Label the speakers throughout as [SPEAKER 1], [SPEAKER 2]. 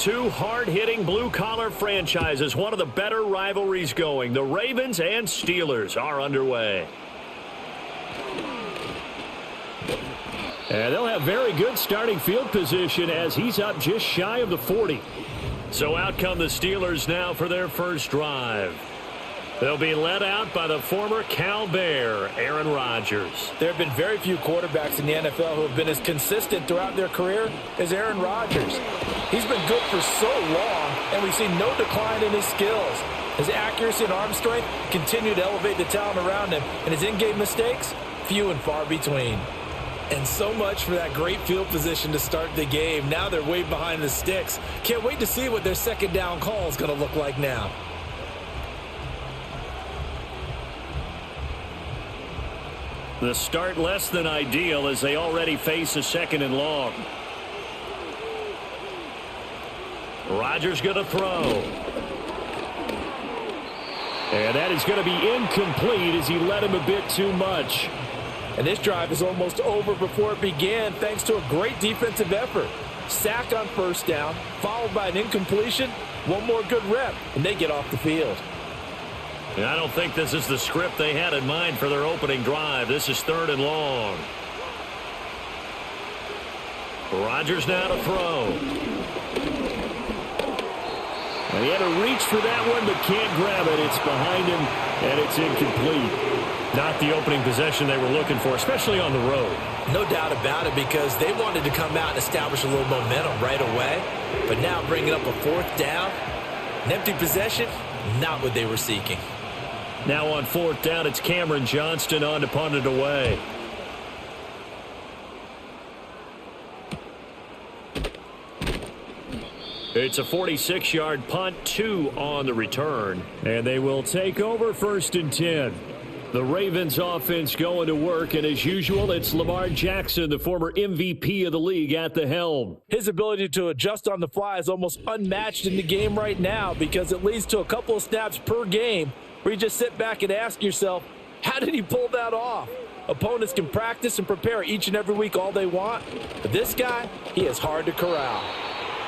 [SPEAKER 1] two hard-hitting blue-collar franchises, one of the better rivalries going. The Ravens and Steelers are underway. And they'll have very good starting field position as he's up just shy of the 40. So out come the Steelers now for their first drive. They'll be led out by the former Cal Bear, Aaron Rodgers.
[SPEAKER 2] There have been very few quarterbacks in the NFL who have been as consistent throughout their career as Aaron Rodgers. He's been good for so long, and we've seen no decline in his skills. His accuracy and arm strength continue to elevate the talent around him, and his in-game mistakes, few and far between. And so much for that great field position to start the game. Now they're way behind the sticks. Can't wait to see what their second down call is going to look like now.
[SPEAKER 1] The start less than ideal as they already face a second and long. Rodgers going to throw. And that is going to be incomplete as he led him a bit too much.
[SPEAKER 2] And this drive is almost over before it began thanks to a great defensive effort. Sack on first down, followed by an incompletion. One more good rep, and they get off the field.
[SPEAKER 1] I don't think this is the script they had in mind for their opening drive. This is third and long. Rodgers now to throw. And he had to reach for that one, but can't grab it. It's behind him, and it's incomplete. Not the opening possession they were looking for, especially on the road.
[SPEAKER 2] No doubt about it, because they wanted to come out and establish a little momentum right away. But now bringing up a fourth down, an empty possession, not what they were seeking.
[SPEAKER 1] Now on fourth down, it's Cameron Johnston on to punt it away. It's a 46-yard punt, 2 on the return. And they will take over first and 10. The Ravens offense going to work, and as usual, it's Lamar Jackson, the former MVP of the league, at the helm.
[SPEAKER 2] His ability to adjust on the fly is almost unmatched in the game right now, because it leads to a couple of snaps per game where you just sit back and ask yourself, how did he pull that off? Opponents can practice and prepare each and every week all they want, but this guy, he is hard to corral.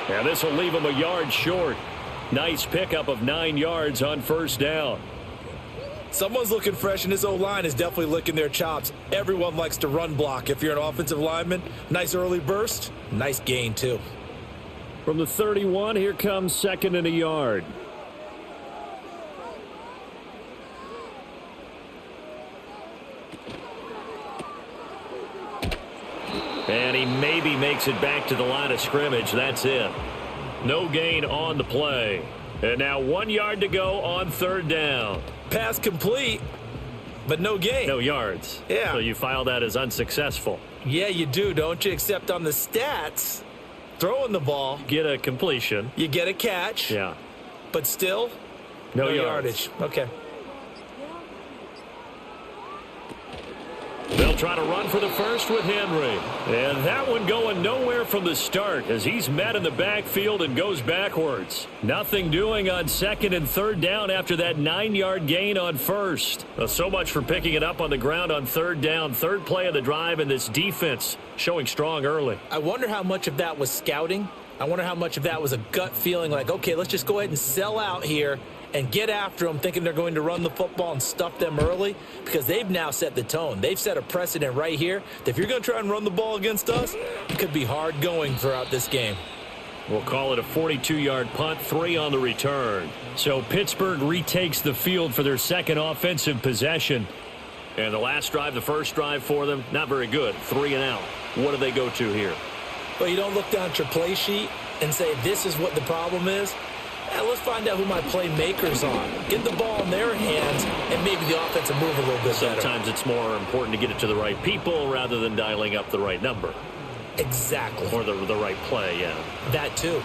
[SPEAKER 1] And this will leave him a yard short. Nice pickup of 9 yards on first down.
[SPEAKER 2] Someone's looking fresh, and his O-line is definitely licking their chops. Everyone likes to run block. If you're an offensive lineman, nice early burst, nice gain too.
[SPEAKER 1] From the 31, here comes second and a yard. And he maybe makes it back to the line of scrimmage. That's it. No gain on the play. And now 1 yard to go on third down.
[SPEAKER 2] Pass complete, but no gain.
[SPEAKER 1] No yards.
[SPEAKER 2] Yeah.
[SPEAKER 1] So you file that as unsuccessful.
[SPEAKER 2] Yeah, you do, don't you? Except on the stats, throwing the ball.
[SPEAKER 1] Get a completion.
[SPEAKER 2] You get a catch.
[SPEAKER 1] Yeah.
[SPEAKER 2] But still,
[SPEAKER 1] no
[SPEAKER 2] yardage. Okay.
[SPEAKER 1] They'll try to run for the first with Henry. And that one going nowhere from the start as he's met in the backfield and goes backwards. Nothing doing on second and third down after that 9-yard gain on first. So much for picking it up on the ground on third down. Third play of the drive, and this defense showing strong early.
[SPEAKER 2] I wonder how much of that was scouting. I wonder how much of that was a gut feeling like, okay, let's just go ahead and sell out here and get after them, thinking they're going to run the football and stuff them early, because they've now set the tone. They've set a precedent right here that if you're going to try and run the ball against us, it could be hard going throughout this game.
[SPEAKER 1] We'll call it a 42-yard punt, 3 on the return. So Pittsburgh retakes the field for their second offensive possession. And the last drive, the first drive for them, not very good. 3 and out. What do they go to here?
[SPEAKER 2] Well, you don't look down at your play sheet and say, this is what the problem is. Let's find out who my playmakers are. Get the ball in their hands, and maybe the offense will move a little bit better.
[SPEAKER 1] Sometimes it's more important to get it to the right people rather than dialing up the right number.
[SPEAKER 2] Exactly.
[SPEAKER 1] Or the right play, yeah.
[SPEAKER 2] That too.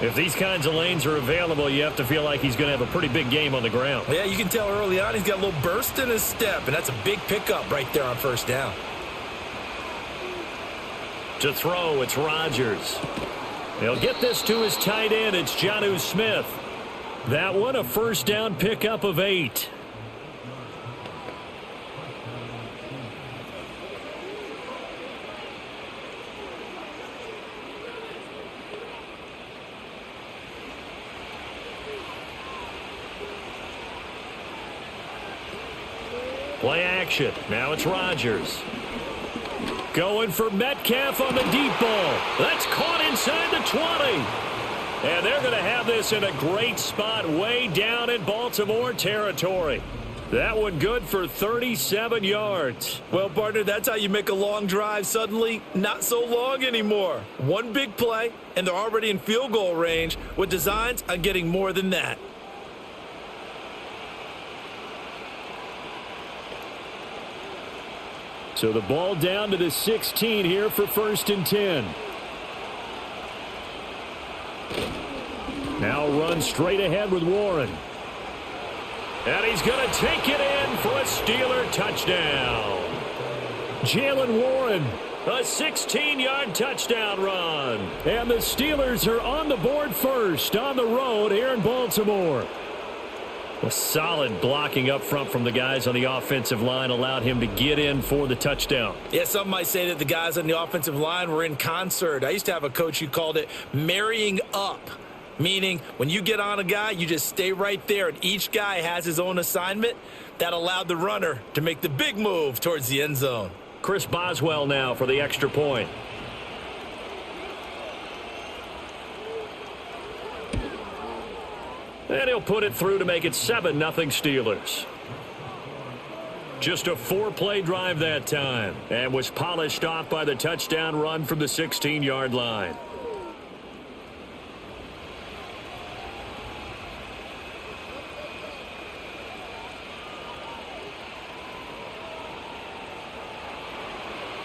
[SPEAKER 1] If these kinds of lanes are available, you have to feel like he's going to have a pretty big game on the ground.
[SPEAKER 2] Yeah, you can tell early on he's got a little burst in his step, and that's a big pickup right there on first down.
[SPEAKER 1] To throw, it's Rodgers. He'll get this to his tight end. It's Jonnu Smith. That one, a first down pickup of 8. Play action. Now it's Rodgers. Going for Metcalf on the deep ball. That's caught inside the 20. And they're going to have this in a great spot way down in Baltimore territory. That one good for 37 yards.
[SPEAKER 2] Well, partner, that's how you make a long drive suddenly not so long anymore. One big play, and they're already in field goal range with designs on getting more than that.
[SPEAKER 1] So the ball down to the 16 here for 1st and 10. Now run straight ahead with Warren. And he's going to take it in for a Steeler touchdown. Jalen Warren, a 16-yard touchdown run. And the Steelers are on the board first on the road here in Baltimore. A solid blocking up front from the guys on the offensive line allowed him to get in for the touchdown.
[SPEAKER 2] Yeah, some might say that the guys on the offensive line were in concert. I used to have a coach who called it marrying up, meaning when you get on a guy, you just stay right there, and each guy has his own assignment. That allowed the runner to make the big move towards the end zone.
[SPEAKER 1] Chris Boswell now for the extra point. And he'll put it through to make it 7-0 Steelers. Just a 4-play drive that time, and was polished off by the touchdown run from the 16-yard line.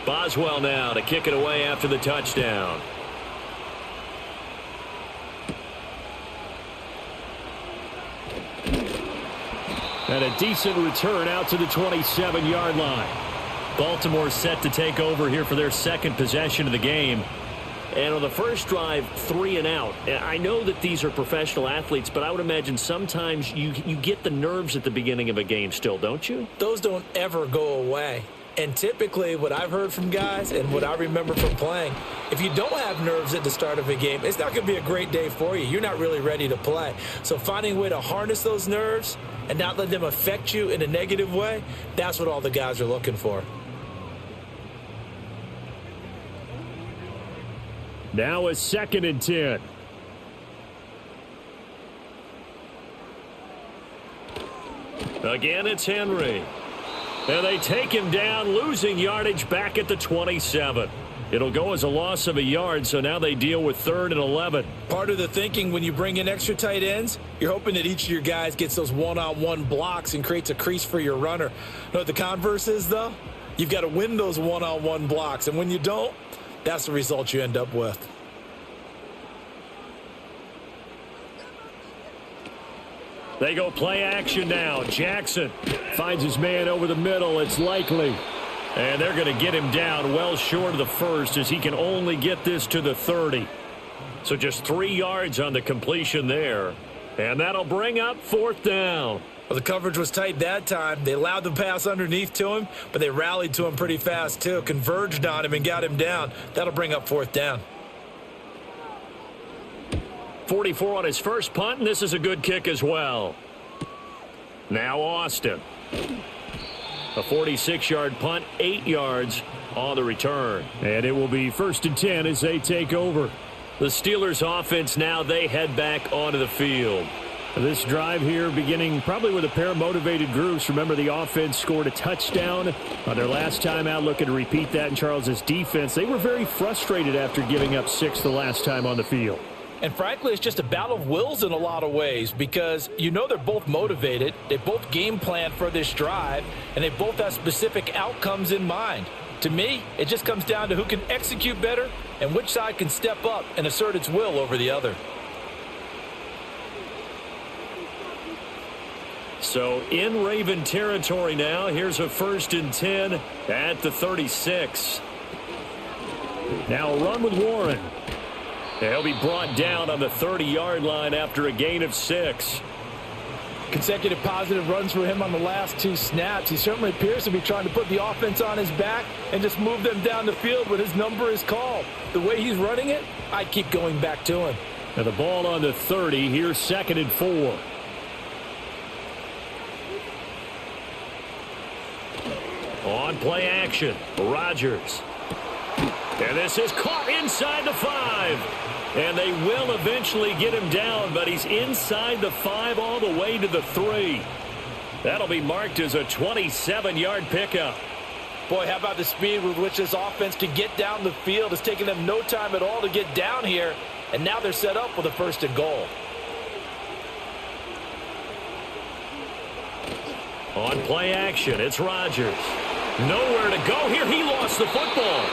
[SPEAKER 1] Boswell now to kick it away after the touchdown. And a decent return out to the 27-yard line. Baltimore set to take over here for their second possession of the game. And on the first drive, 3 and out. I know that these are professional athletes, but I would imagine sometimes you get the nerves at the beginning of a game still, don't you?
[SPEAKER 2] Those don't ever go away. And typically what I've heard from guys and what I remember from playing, if you don't have nerves at the start of a game, it's not going to be a great day for you. You're not really ready to play. So finding a way to harness those nerves and not let them affect you in a negative way, that's what all the guys are looking for.
[SPEAKER 1] Now a 2nd and 10. Again, it's Henry. And they take him down, losing yardage back at the 27. It'll go as a loss of a yard, so now they deal with 3rd and 11.
[SPEAKER 2] Part of the thinking when you bring in extra tight ends, you're hoping that each of your guys gets those one-on-one blocks and creates a crease for your runner. You know what the converse is, though? You've got to win those one-on-one blocks, and when you don't, that's the result you end up with.
[SPEAKER 1] They go play action now. Jackson finds his man over the middle. It's Likely. And they're going to get him down well short of the first as he can only get this to the 30. So just 3 yards on the completion there. And that'll bring up 4th down.
[SPEAKER 2] Well, the coverage was tight that time. They allowed the pass underneath to him, but they rallied to him pretty fast too. Converged on him and got him down. That'll bring up 4th down.
[SPEAKER 1] 44 on his first punt, and this is a good kick as well. Now Austin. A 46-yard punt, 8 yards on the return. And it will be 1st and 10 as they take over. The Steelers offense now, they head back onto the field. This drive here beginning probably with a pair of motivated groups. Remember, the offense scored a touchdown on their last time out, looking to repeat that in Charles's defense. They were very frustrated after giving up 6 the last time on the field.
[SPEAKER 2] And frankly, it's just a battle of wills in a lot of ways because you know they're both motivated. They both game plan for this drive, and they both have specific outcomes in mind. To me, it just comes down to who can execute better and which side can step up and assert its will over the other.
[SPEAKER 1] So in Raven territory now, here's a 1st and 10 at the 36. Now a run with Warren. He'll be brought down on the 30-yard line after a gain of 6.
[SPEAKER 2] Consecutive positive runs for him on the last 2 snaps. He certainly appears to be trying to put the offense on his back and just move them down the field when his number is called. The way he's running it, I'd keep going back to him.
[SPEAKER 1] And the ball on the 30. Here's 2nd and 4. On play action, Rodgers. And this is caught inside the 5. And they will eventually get him down, but he's inside the 5 all the way to the 3. That'll be marked as a 27-yard pickup.
[SPEAKER 2] Boy, how about the speed with which this offense can get down the field? It's taken them no time at all to get down here, and now they're set up with a 1st and goal.
[SPEAKER 1] On play action, it's Rodgers. Nowhere to go here. He lost the football.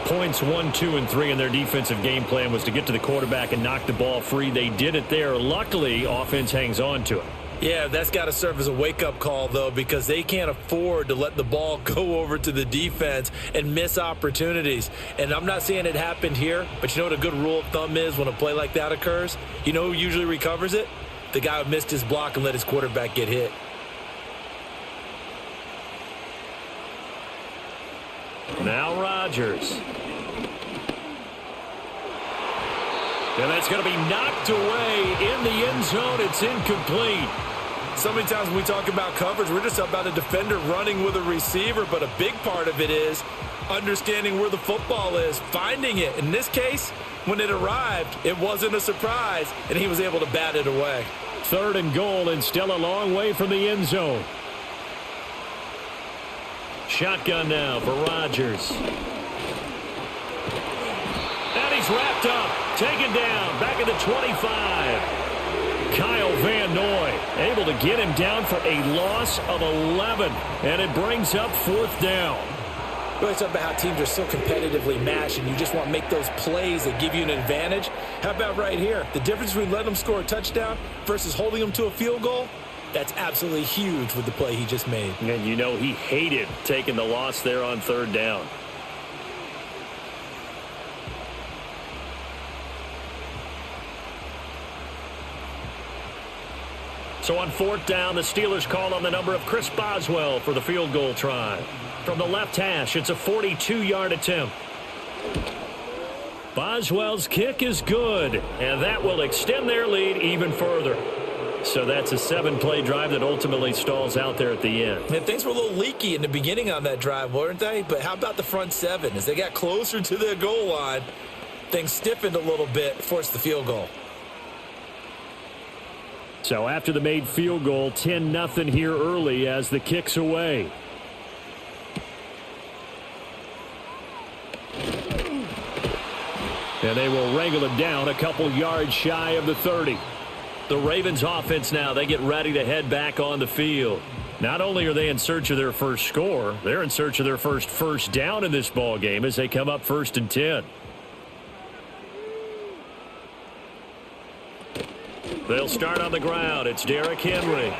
[SPEAKER 1] Points 1, 2, and 3 in their defensive game plan was to get to the quarterback and knock the ball free. They did it there. Luckily, offense hangs on to it.
[SPEAKER 2] Yeah, that's got to serve as a wake-up call, though, because they can't afford to let the ball go over to the defense and miss opportunities. And I'm not saying it happened here, but you know what a good rule of thumb is when a play like that occurs? You know who usually recovers it? The guy who missed his block and let his quarterback get hit.
[SPEAKER 1] Now Rodgers. And that's going to be knocked away in the end zone. It's incomplete.
[SPEAKER 2] So many times when we talk about coverage, we're just about a defender running with a receiver, but a big part of it is understanding where the football is, finding it. In this case, when it arrived, it wasn't a surprise, and he was able to bat it away.
[SPEAKER 1] 3rd and goal, and still a long way from the end zone. Shotgun now for Rodgers. And he's wrapped up, taken down, back at the 25. Kyle Van Noy able to get him down for a loss of 11, and it brings up 4th down.
[SPEAKER 2] Really talk about how teams are so competitively matched, and you just want to make those plays that give you an advantage. How about right here? The difference between letting them score a touchdown versus holding them to a field goal, that's absolutely huge with the play he just made.
[SPEAKER 1] And you know he hated taking the loss there on 3rd down. So on 4th down, the Steelers call on the number of Chris Boswell for the field goal try. From the left hash, it's a 42-yard attempt. Boswell's kick is good, and that will extend their lead even further. So that's a 7-play drive that ultimately stalls out there at the end.
[SPEAKER 2] And things were a little leaky in the beginning on that drive, weren't they? But how about the front 7? As they got closer to their goal line, things stiffened a little bit, forced the field goal.
[SPEAKER 1] So after the made field goal, 10-0 here early as the kick's away. And they will wrangle it down a couple yards shy of the 30. The Ravens offense now, they get ready to head back on the field. Not only are they in search of their first score, they're in search of their first down in this ball game as they come up 1st and 10. They'll start on the ground. It's Derrick Henry.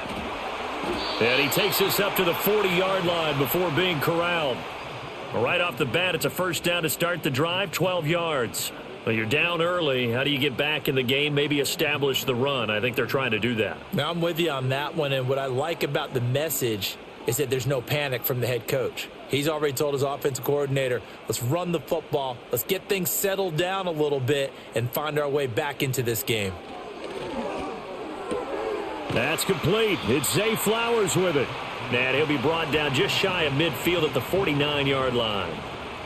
[SPEAKER 1] And he takes this up to the 40-yard line before being corralled. Right off the bat, it's a 1st down to start the drive, 12 yards. Well, you're down early. How do you get back in the game, maybe establish the run? I think they're trying to do that.
[SPEAKER 2] Now, I'm with you on that one, and what I like about the message is that there's no panic from the head coach. He's already told his offensive coordinator, let's run the football, let's get things settled down a little bit and find our way back into this game.
[SPEAKER 1] That's complete. It's Zay Flowers with it. And he'll be brought down just shy of midfield at the 49-yard line.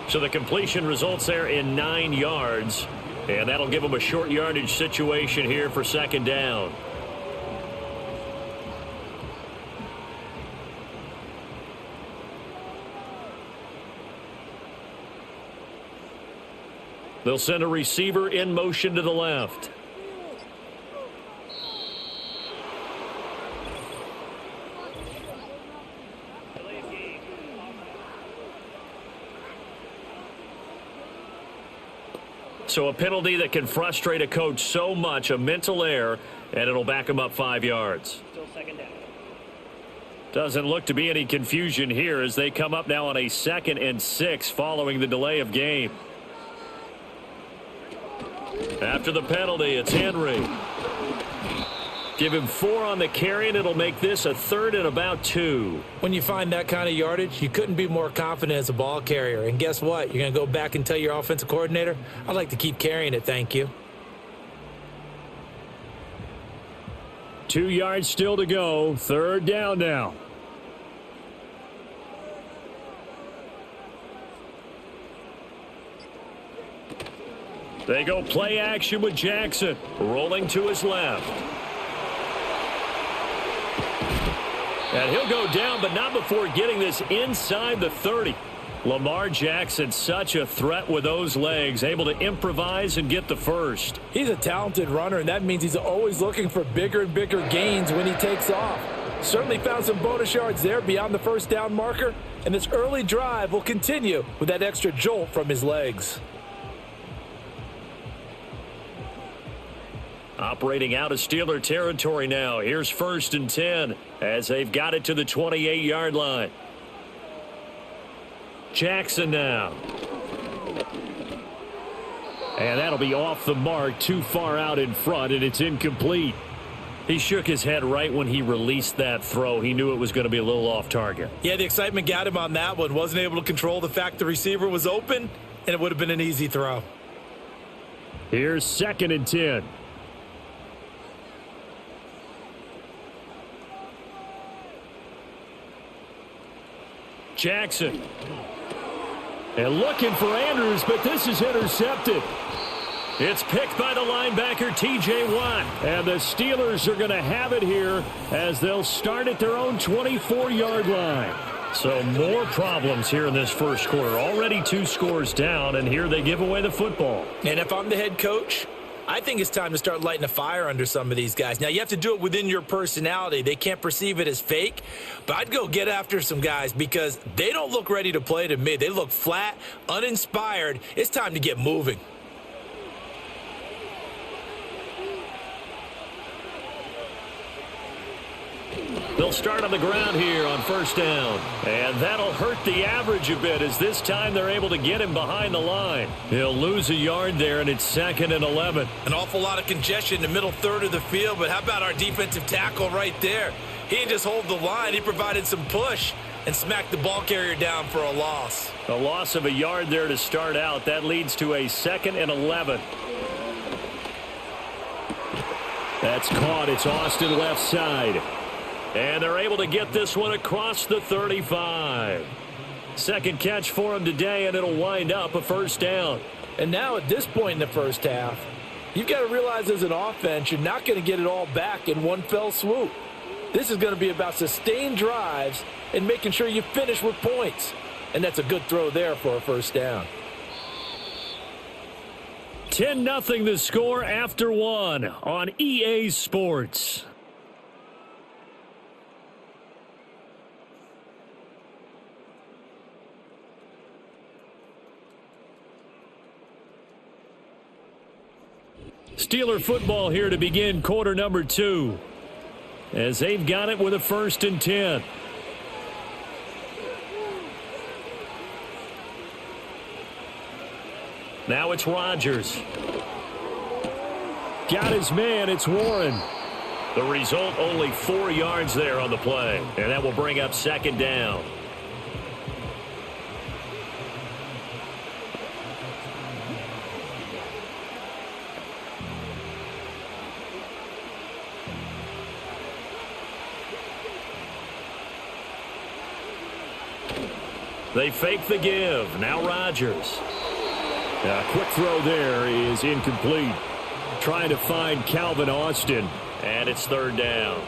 [SPEAKER 1] So the completion results there in 9 yards. And that'll give them a short yardage situation here for 2nd down. They'll send a receiver in motion to the left. So a penalty that can frustrate a coach so much, a mental error, and it'll back him up 5 yards.
[SPEAKER 3] Still 2nd down.
[SPEAKER 1] Doesn't look to be any confusion here as they come up now on a 2nd and 6 following the delay of game. After the penalty, it's Henry. Give him 4 on the carry, and it'll make this a 3rd and about 2.
[SPEAKER 2] When you find that kind of yardage, you couldn't be more confident as a ball carrier. And guess what? You're going to go back and tell your offensive coordinator, I'd like to keep carrying it, thank you.
[SPEAKER 1] 2 yards still to go. Third down now. They go play action with Jackson. Rolling to his left. And he'll go down, but not before getting this inside the 30. Lamar Jackson, such a threat with those legs, able to improvise and get the first.
[SPEAKER 2] He's a talented runner, and that means he's always looking for bigger and bigger gains when he takes off. Certainly found some bonus yards there beyond the first down marker, and this early drive will continue with that extra jolt from his legs.
[SPEAKER 1] Operating out of Steeler territory now. Here's 1st and 10 as they've got it to the 28-yard line. Jackson now. And that'll be off the mark, too far out in front, and it's incomplete. He shook his head right when he released that throw. He knew it was going to be a little off target.
[SPEAKER 2] Yeah, the excitement got him on that one. Wasn't able to control the fact the receiver was open, and it would have been an easy throw.
[SPEAKER 1] Here's 2nd and 10. Jackson. And looking for Andrews, but this is intercepted. It's picked by the linebacker, T.J. Watt. And the Steelers are going to have it here as they'll start at their own 24-yard line. So more problems here in this first quarter. Already 2 scores down, and here they give away the football.
[SPEAKER 2] And if I'm the head coach, I think it's time to start lighting a fire under some of these guys. Now, you have to do it within your personality. They can't perceive it as fake. But I'd go get after some guys because they don't look ready to play to me. They look flat, uninspired. It's time to get moving.
[SPEAKER 1] They'll start on the ground here on 1st down. And that'll hurt the average a bit as this time they're able to get him behind the line. He'll lose a yard there, and it's 2nd and 11.
[SPEAKER 2] An awful lot of congestion in the middle third of the field, but how about our defensive tackle right there? He didn't just hold the line. He provided some push and smacked the ball carrier down for a loss.
[SPEAKER 1] A loss of a yard there to start out. That leads to a 2nd and 11. That's caught. It's Austin left side. And they're able to get this one across the 35. Second catch for him today, and it'll wind up a 1st down.
[SPEAKER 2] And now at this point in the first half, you've got to realize as an offense, you're not going to get it all back in one fell swoop. This is going to be about sustained drives and making sure you finish with points. And that's a good throw there for a 1st down.
[SPEAKER 1] 10-0 the score after 1 on EA Sports. Steeler football here to begin quarter number 2 as they've got it with a 1st and 10. Now it's Rodgers. Got his man. It's Warren. The result, only 4 yards there on the play, and that will bring up 2nd down. They fake the give. Now Rodgers. A quick throw there is incomplete. Trying to find Calvin Austin. And it's 3rd down.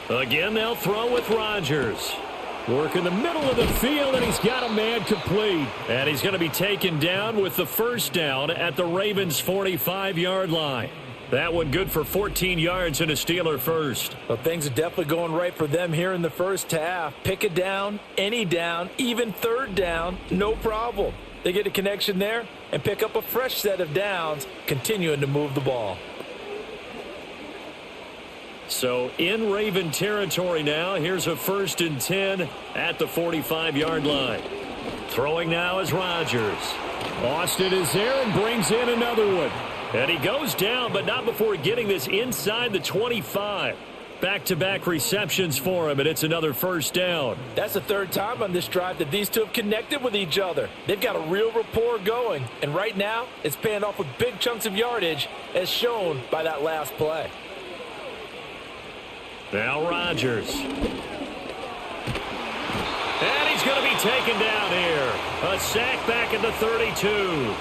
[SPEAKER 1] Again, they'll throw with Rodgers. Work in the middle of the field, and he's got a man complete. And he's going to be taken down with the 1st down at the Ravens' 45-yard line. That one good for 14 yards and a Steeler first.
[SPEAKER 2] Well, things are definitely going right for them here in the first half. Pick a down, any down, even 3rd down, no problem. They get a connection there and pick up a fresh set of downs, continuing to move the ball.
[SPEAKER 1] So in Raven territory now. Here's a 1st and 10 at the 45-yard line. Throwing now is Rodgers. Austin is there and brings in another one. And he goes down, but not before getting this inside the 25. Back-to-back receptions for him, and it's another first down.
[SPEAKER 2] That's the third time on this drive that these two have connected with each other. They've got a real rapport going, and right now it's paying off with big chunks of yardage as shown by that last play.
[SPEAKER 1] Now Rodgers. And he's going to be taken down here. A sack back at the 32.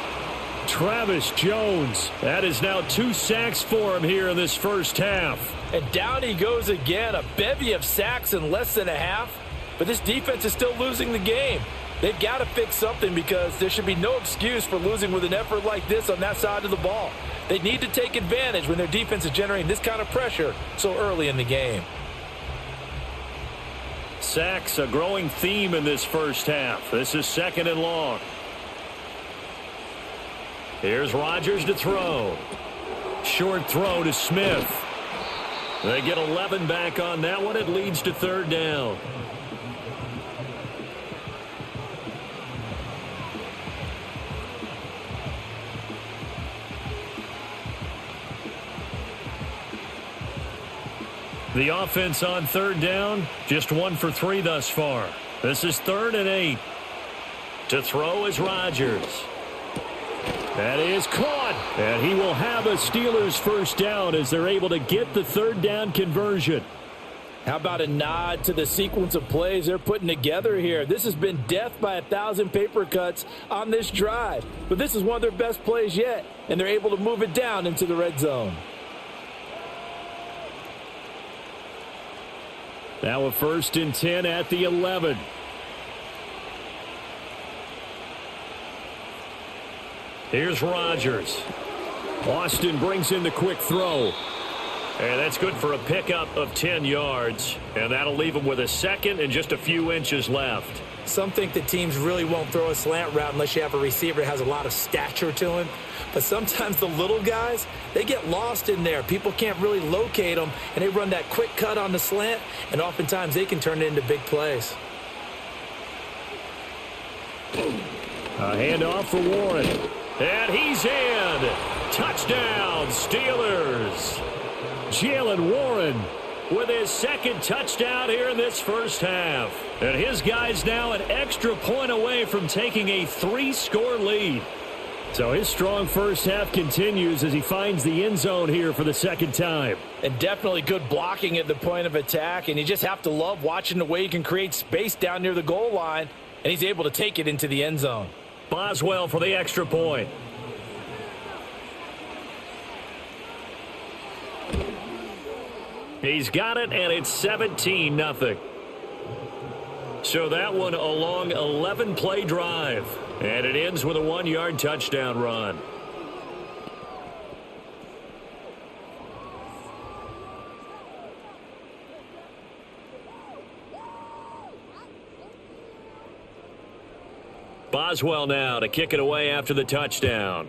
[SPEAKER 1] Travis Jones. That is now 2 sacks for him here in this first half.
[SPEAKER 2] And down he goes again. A bevy of sacks in less than a half. But this defense is still losing the game. They've got to fix something because there should be no excuse for losing with an effort like this on that side of the ball. They need to take advantage when their defense is generating this kind of pressure so early in the game.
[SPEAKER 1] Sacks, a growing theme in this first half. This is 2nd and long. Here's Rodgers to throw. Short throw to Smith. They get 11 back on that one. It leads to 3rd down. The offense on 3rd down, just 1 for 3 thus far. This is 3rd and 8. To throw is Rodgers. That is caught. And he will have a Steelers first down as they're able to get the 3rd down conversion.
[SPEAKER 2] How about a nod to the sequence of plays they're putting together here? This has been death by 1,000 paper cuts on this drive. But this is one of their best plays yet, and they're able to move it down into the red zone.
[SPEAKER 1] Now a 1st and 10 at the 11. Here's Rodgers. Austin brings in the quick throw. And that's good for a pickup of 10 yards. And that'll leave him with a 2nd and just a few inches left.
[SPEAKER 2] Some think that teams really won't throw a slant route unless you have a receiver that has a lot of stature to him. But sometimes the little guys, they get lost in there. People can't really locate them, and they run that quick cut on the slant, and oftentimes they can turn it into big plays.
[SPEAKER 1] A handoff for Warren. And he's in. Touchdown, Steelers. Jalen Warren with his 2nd touchdown here in this first half. And his guy's now an extra point away from taking a 3-score lead. So his strong first half continues as he finds the end zone here for the 2nd time.
[SPEAKER 2] And definitely good blocking at the point of attack. And you just have to love watching the way he can create space down near the goal line. And he's able to take it into the end zone.
[SPEAKER 1] Boswell for the extra point. He's got it, and it's 17-0. So that one a long 11-play drive. And it ends with a 1-yard touchdown run. Boswell now to kick it away after the touchdown.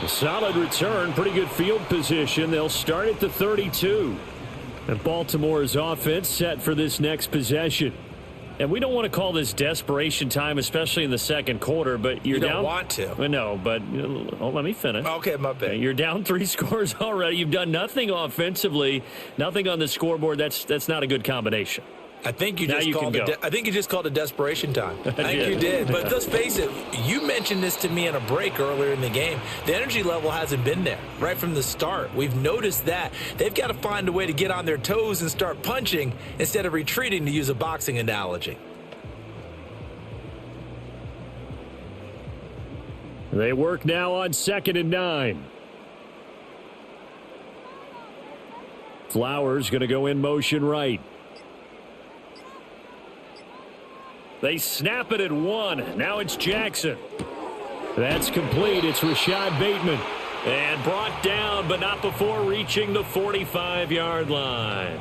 [SPEAKER 1] A solid return, pretty good field position. They'll start at the 32. And Baltimore's offense set for this next possession. And we don't want to call this desperation time, especially in the 2nd quarter, but you're down.
[SPEAKER 2] You don't want to.
[SPEAKER 1] No, but let me finish.
[SPEAKER 2] Okay, my bad.
[SPEAKER 1] You're down 3 scores already. You've done nothing offensively, nothing on the scoreboard. That's not a good combination.
[SPEAKER 2] I think you just called it desperation time. I think you did. But let's face it, you mentioned this to me in a break earlier in the game. The energy level hasn't been there right from the start. We've noticed that. They've got to find a way to get on their toes and start punching instead of retreating, to use a boxing analogy.
[SPEAKER 1] They work now on 2nd and 9. Flowers going to go in motion right. They snap it at 1. Now it's Jackson. That's complete. It's Rashad Bateman. And brought down, but not before reaching the 45-yard line.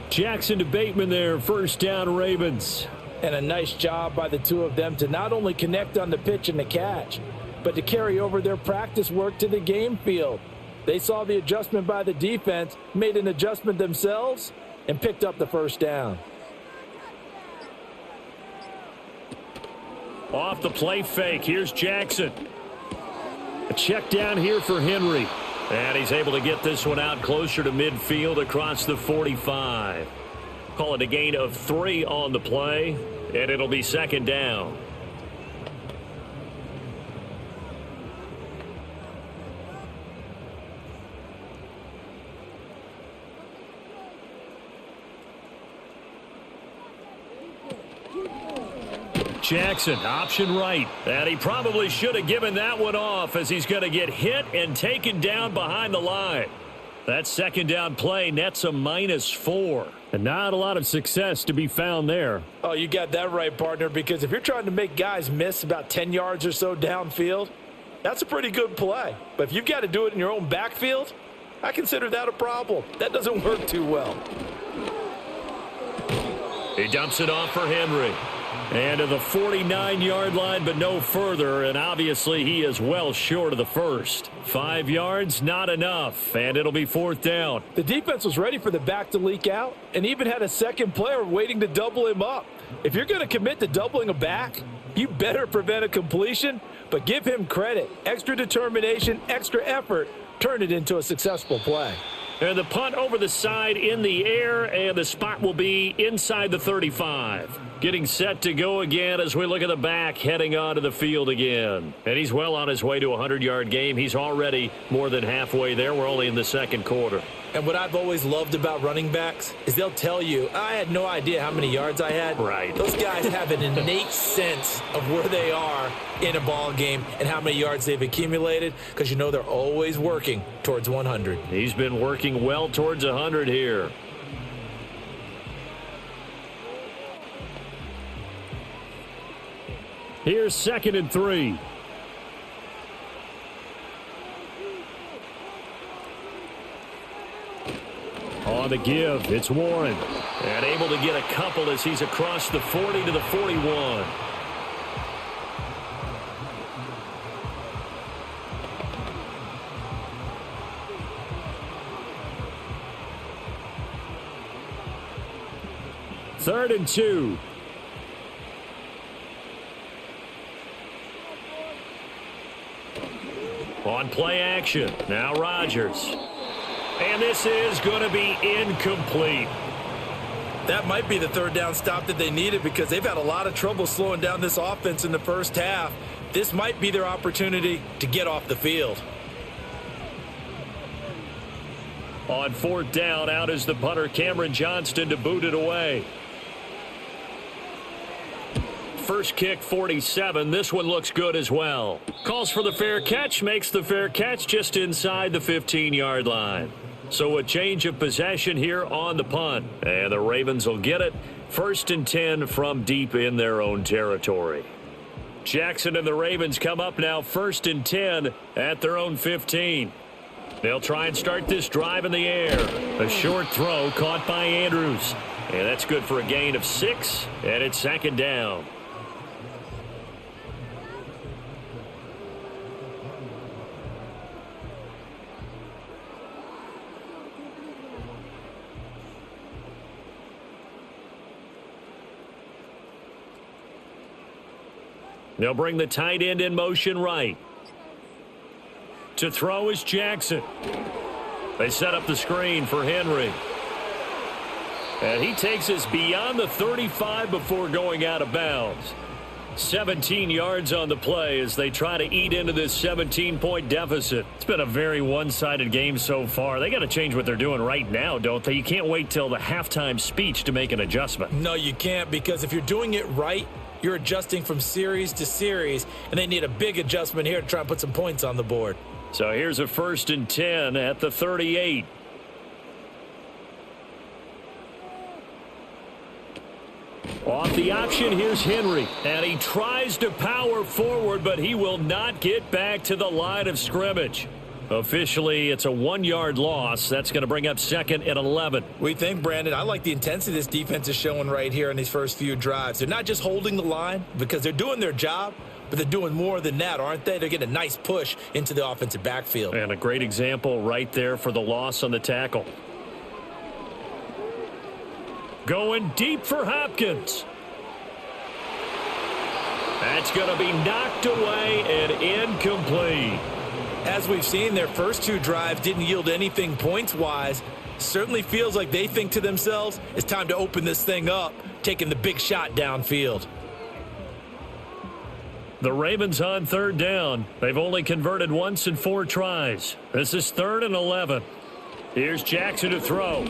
[SPEAKER 1] Jackson to Bateman there. First down, Ravens.
[SPEAKER 2] And a nice job by the two of them to not only connect on the pitch and the catch, but to carry over their practice work to the game field. They saw the adjustment by the defense, made an adjustment themselves, and picked up the first down.
[SPEAKER 1] Off the play fake. Here's Jackson. A check down here for Henry. And he's able to get this one out closer to midfield across the 45. Call it a gain of 3 on the play, and it'll be second down. Jackson, option right. And he probably should have given that one off as he's going to get hit and taken down behind the line. That second down play nets a -4. And not a lot of success to be found there.
[SPEAKER 2] Oh, you got that right, partner, because if you're trying to make guys miss about 10 yards or so downfield, that's a pretty good play. But if you've got to do it in your own backfield, I consider that a problem. That doesn't work too well.
[SPEAKER 1] He dumps it off for Henry. And to the 49-yard line, but no further, and obviously he is well short of the first. 5 yards, not enough, and it'll be fourth down.
[SPEAKER 2] The defense was ready for the back to leak out and even had a second player waiting to double him up. If you're going to commit to doubling a back, you better prevent a completion, but give him credit. Extra determination, extra effort, turn it into a successful play.
[SPEAKER 1] And the punt over the side in the air, and the spot will be inside the 35. Getting set to go again as we look at the back heading onto the field again. And he's well on his way to a 100-yard game. He's already more than halfway there. We're only in the second quarter.
[SPEAKER 2] And what I've always loved about running backs is they'll tell you, I had no idea how many yards I had.
[SPEAKER 1] Right.
[SPEAKER 2] Those guys have an innate sense of where they are in a ball game and how many yards they've accumulated because you know they're always working towards 100.
[SPEAKER 1] He's been working well towards 100 here. Here's 2nd and 3. On the give, it's Warren. And able to get a couple as he's across the 40 to the 41. Third and 2. On play action, now Rodgers. And this is going to be incomplete.
[SPEAKER 2] That might be the third down stop that they needed because they've had a lot of trouble slowing down this offense in the first half. This might be their opportunity to get off the field.
[SPEAKER 1] On fourth down, out is the punter, Cameron Johnston, to boot it away. First kick, 47. This one looks good as well. Calls for the fair catch, makes the fair catch just inside the 15-yard line. So a change of possession here on the punt. And the Ravens will get it. 1st and 10 from deep in their own territory. Jackson and the Ravens come up now 1st and 10 at their own 15. They'll try and start this drive in the air. A short throw caught by Andrews. And that's good for a gain of 6, and it's second down. They'll bring the tight end in motion right. To throw is Jackson. They set up the screen for Henry. And he takes us beyond the 35 before going out of bounds. 17 yards on the play as they try to eat into this 17-point deficit. It's been a very one-sided game so far. They got to change what they're doing right now, don't they? You can't wait till the halftime speech to make an adjustment.
[SPEAKER 2] No, you can't, because if you're doing it right, you're adjusting from series to series, and they need a big adjustment here to try and put some points on the board.
[SPEAKER 1] So here's a 1st and 10 at the 38. Off the option, here's Henry. And he tries to power forward, but he will not get back to the line of scrimmage. Officially, it's a 1-yard loss. That's going to bring up 2nd and 11.
[SPEAKER 2] We think, Brandon, I like the intensity this defense is showing right here in these first few drives. They're not just holding the line because they're doing their job, but they're doing more than that, aren't they? They're getting a nice push into the offensive backfield.
[SPEAKER 1] And a great example right there for the loss on the tackle. Going deep for Hopkins. That's going to be knocked away and incomplete.
[SPEAKER 2] As we've seen, their first two drives didn't yield anything points-wise. Certainly feels like they think to themselves, it's time to open this thing up, taking the big shot downfield.
[SPEAKER 1] The Ravens on third down. They've only converted once in 4 tries. This is 3rd and 11. Here's Jackson to throw.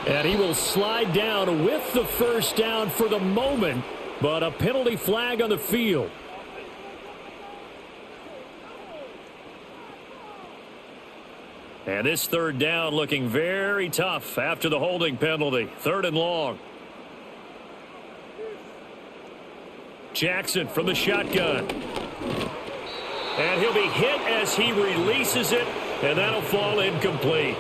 [SPEAKER 1] And he will slide down with the first down for the moment, but a penalty flag on the field. And this 3rd down looking very tough after the holding penalty. 3rd and long. Jackson from the shotgun. And he'll be hit as he releases it, and that'll fall incomplete.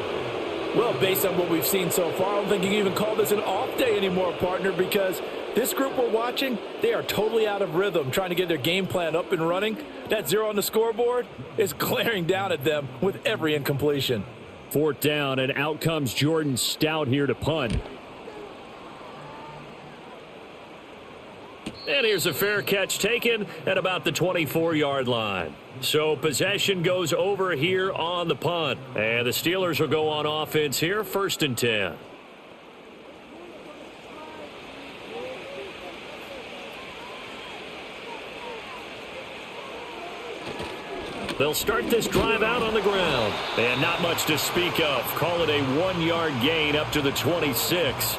[SPEAKER 2] Well, based on what we've seen so far, I don't think you can even call this an off day anymore, partner, because this group we're watching, they are totally out of rhythm trying to get their game plan up and running. That 0 on the scoreboard is glaring down at them with every incompletion.
[SPEAKER 1] 4th down, and out comes Jordan Stout here to punt. And here's a fair catch taken at about the 24-yard line. So possession goes over here on the punt. And the Steelers will go on offense here, 1st and 10. They'll start this drive out on the ground. And not much to speak of. Call it a 1-yard gain up to the 26.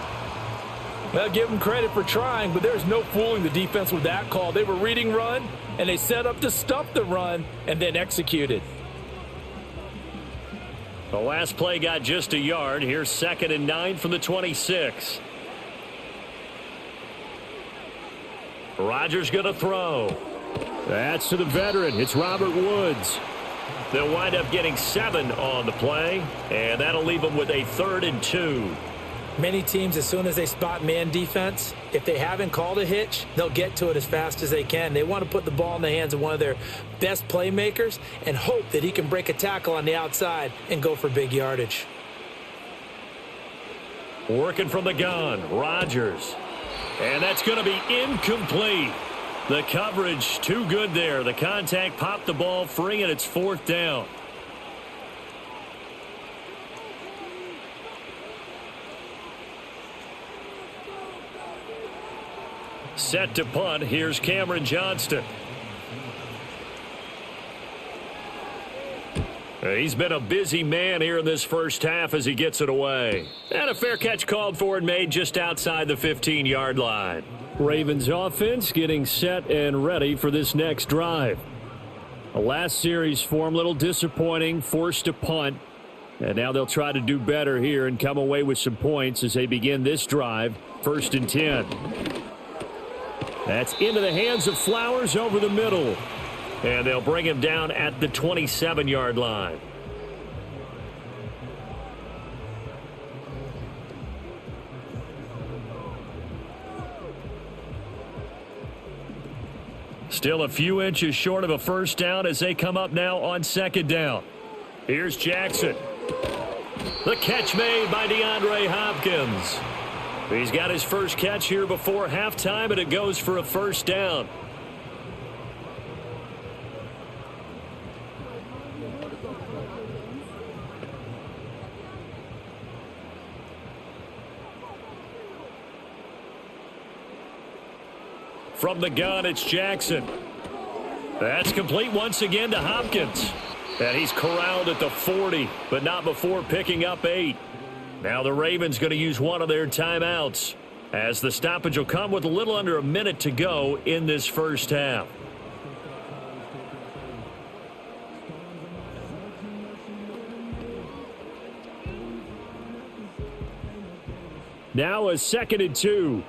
[SPEAKER 2] Well, give them credit for trying, but there's no fooling the defense with that call. They were reading run, and they set up to stop the run and then executed.
[SPEAKER 1] The last play got just a yard. Here's 2nd and 9 from the 26. Rodgers going to throw. That's to the veteran. It's Robert Woods. They'll wind up getting 7 on the play, and that'll leave them with a 3rd and 2.
[SPEAKER 2] Many teams, as soon as they spot man defense, if they haven't called a hitch, they'll get to it as fast as they can. They want to put the ball in the hands of one of their best playmakers and hope that he can break a tackle on the outside and go for big yardage.
[SPEAKER 1] Working from the gun, Rodgers. And that's going to be incomplete. The coverage too good there. The contact popped the ball free, and it's 4th down. Set to punt. Here's Cameron Johnston. He's been a busy man here in this first half as he gets it away. And a fair catch called for and made just outside the 15-yard line. Ravens offense getting set and ready for this next drive. The last series form, a little disappointing, forced to punt. And now they'll try to do better here and come away with some points as they begin this drive, 1st and 10. That's into the hands of Flowers over the middle. And they'll bring him down at the 27-yard line. Still a few inches short of a first down as they come up now on 2nd down. Here's Jackson. The catch made by DeAndre Hopkins. He's got his first catch here before halftime, and it goes for a first down. From the gun, it's Jackson. That's complete once again to Hopkins. And he's corralled at the 40, but not before picking up 8. Now the Ravens going to use one of their timeouts, as the stoppage will come with a little under a minute to go in this first half. Now a 2nd and 2.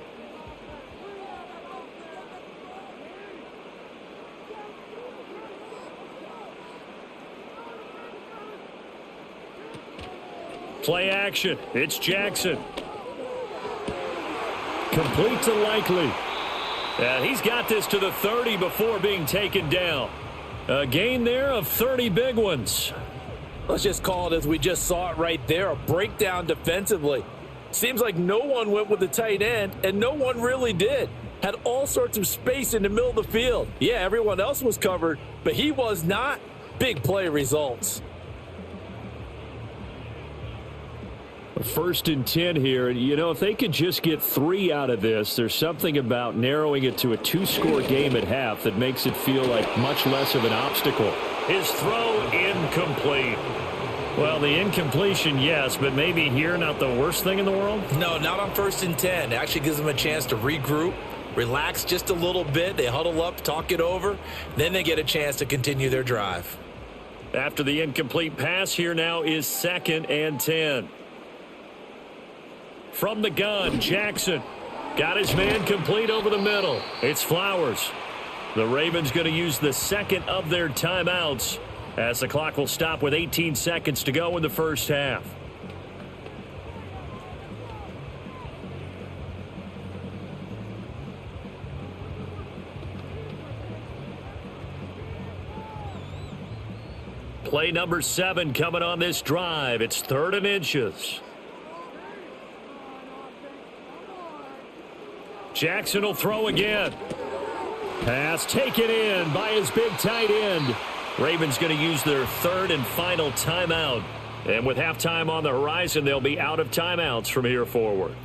[SPEAKER 1] Play action. It's Jackson. Complete to Likely. And he's got this to the 30 before being taken down. A gain there of 30 big ones.
[SPEAKER 2] Let's just call it as we just saw it right there, a breakdown defensively. Seems like no one went with the tight end, and no one really did. had all sorts of space in the middle of the field. Yeah, everyone else was covered, but he was not. Big play results.
[SPEAKER 1] 1st and 10 here. You know, if they could just get 3 out of this, there's something about narrowing it to a 2-score game at half that makes it feel like much less of an obstacle. His throw incomplete. Well, the incompletion, yes, but maybe here not the worst thing in the world?
[SPEAKER 2] No, not on 1st and 10. It actually gives them a chance to regroup, relax just a little bit. They huddle up, talk it over. Then they get a chance to continue their drive.
[SPEAKER 1] After the incomplete pass, here now is 2nd and 10. From the gun, Jackson got his man complete over the middle. It's Flowers. The Ravens going to use the second of their timeouts as the clock will stop with 18 seconds to go in the first half. Play number 7 coming on this drive. It's 3rd and inches. Jackson will throw again. Pass taken in by his big tight end. Ravens going to use their 3rd and final timeout. And with halftime on the horizon, they'll be out of timeouts from here forward.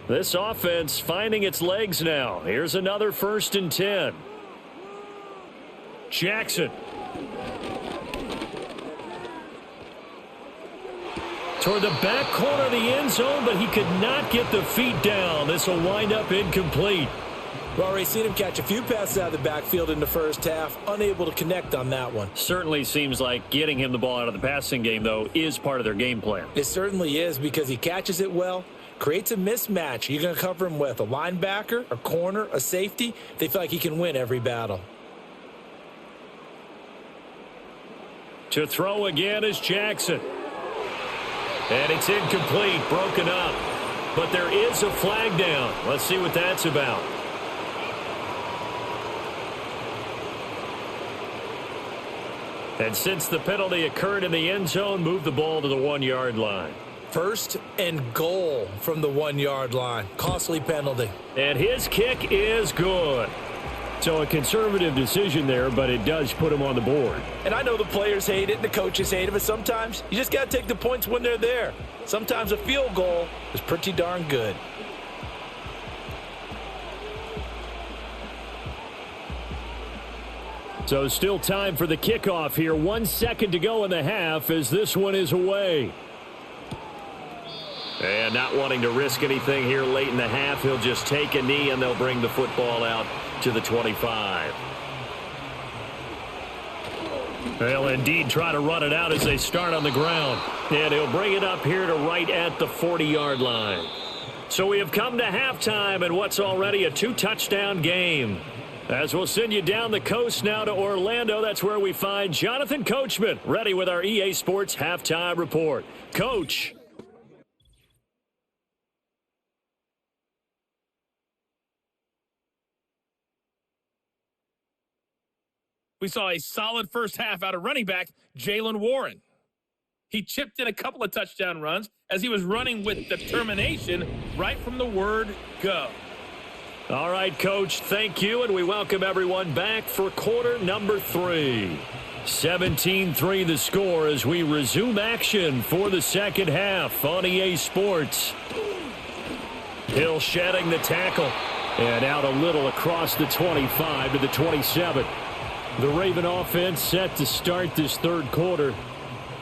[SPEAKER 1] This offense finding its legs now. Here's another 1st and 10. Jackson. Toward the back corner of the end zone, but he could not get the feet down. This will wind up incomplete.
[SPEAKER 2] We've already seen him catch a few passes out of the backfield in the first half. Unable to connect on that one.
[SPEAKER 1] Certainly seems like getting him the ball out of the passing game, though, is part of their game plan.
[SPEAKER 2] It certainly is because he catches it well, creates a mismatch. You're going to cover him with a linebacker, a corner, a safety. They feel like he can win every battle.
[SPEAKER 1] To throw again is Jackson. And it's incomplete, broken up. But there is a flag down. Let's see what that's about. And since the penalty occurred in the end zone, move the ball to the 1-yard line.
[SPEAKER 2] 1st and goal from the 1-yard line. Costly penalty.
[SPEAKER 1] And his kick is good. So a conservative decision there, but it does put him on the board.
[SPEAKER 2] And I know the players hate it and the coaches hate it, but sometimes you just got to take the points when they're there. Sometimes a field goal is pretty darn good.
[SPEAKER 1] So still time for the kickoff here. 1 second to go in the half as this one is away. And not wanting to risk anything here late in the half, he'll just take a knee and they'll bring the football out to the 25. They'll indeed try to run it out as they start on the ground. And he'll bring it up here to right at the 40-yard line. So we have come to halftime in what's already a 2-touchdown game. As we'll send you down the coast now to Orlando, that's where we find Jonathan Coachman ready with our EA Sports Halftime Report. Coach.
[SPEAKER 3] We saw a solid first half out of running back Jalen Warren. He chipped in a couple of touchdown runs as he was running with determination right from the word go.
[SPEAKER 1] All right, Coach, thank you, and we welcome everyone back for quarter number 3. 17-3 the score as we resume action for the second half on EA Sports. Hill shedding the tackle and out a little across the 25 to the 27. The Raven offense set to start this third quarter.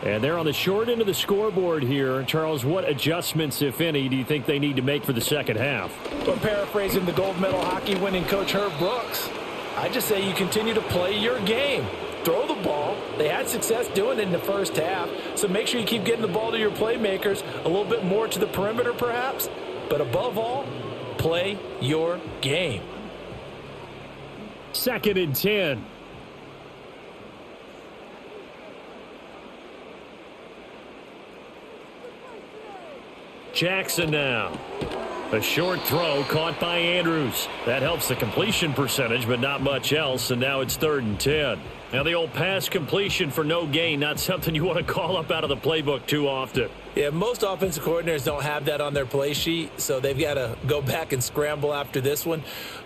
[SPEAKER 1] And they're on the short end of the scoreboard here. Charles, what adjustments, if any, do you think they need to make for the second half?
[SPEAKER 2] Well, paraphrasing the gold medal hockey winning coach Herb Brooks, I just say you continue to play your game. Throw the ball. They had success doing it in the first half. So make sure you keep getting the ball to your playmakers, a little bit more to the perimeter perhaps. But above all, play your game.
[SPEAKER 1] 2nd and 10. Jackson now. A short throw caught by Andrews. That helps the completion percentage, but not much else, and now it's 3rd and 10. Now the old pass completion for no gain, not something you want to call up out of the playbook too often.
[SPEAKER 2] Yeah, most offensive coordinators don't have that on their play sheet, so they've got to go back and scramble after this one.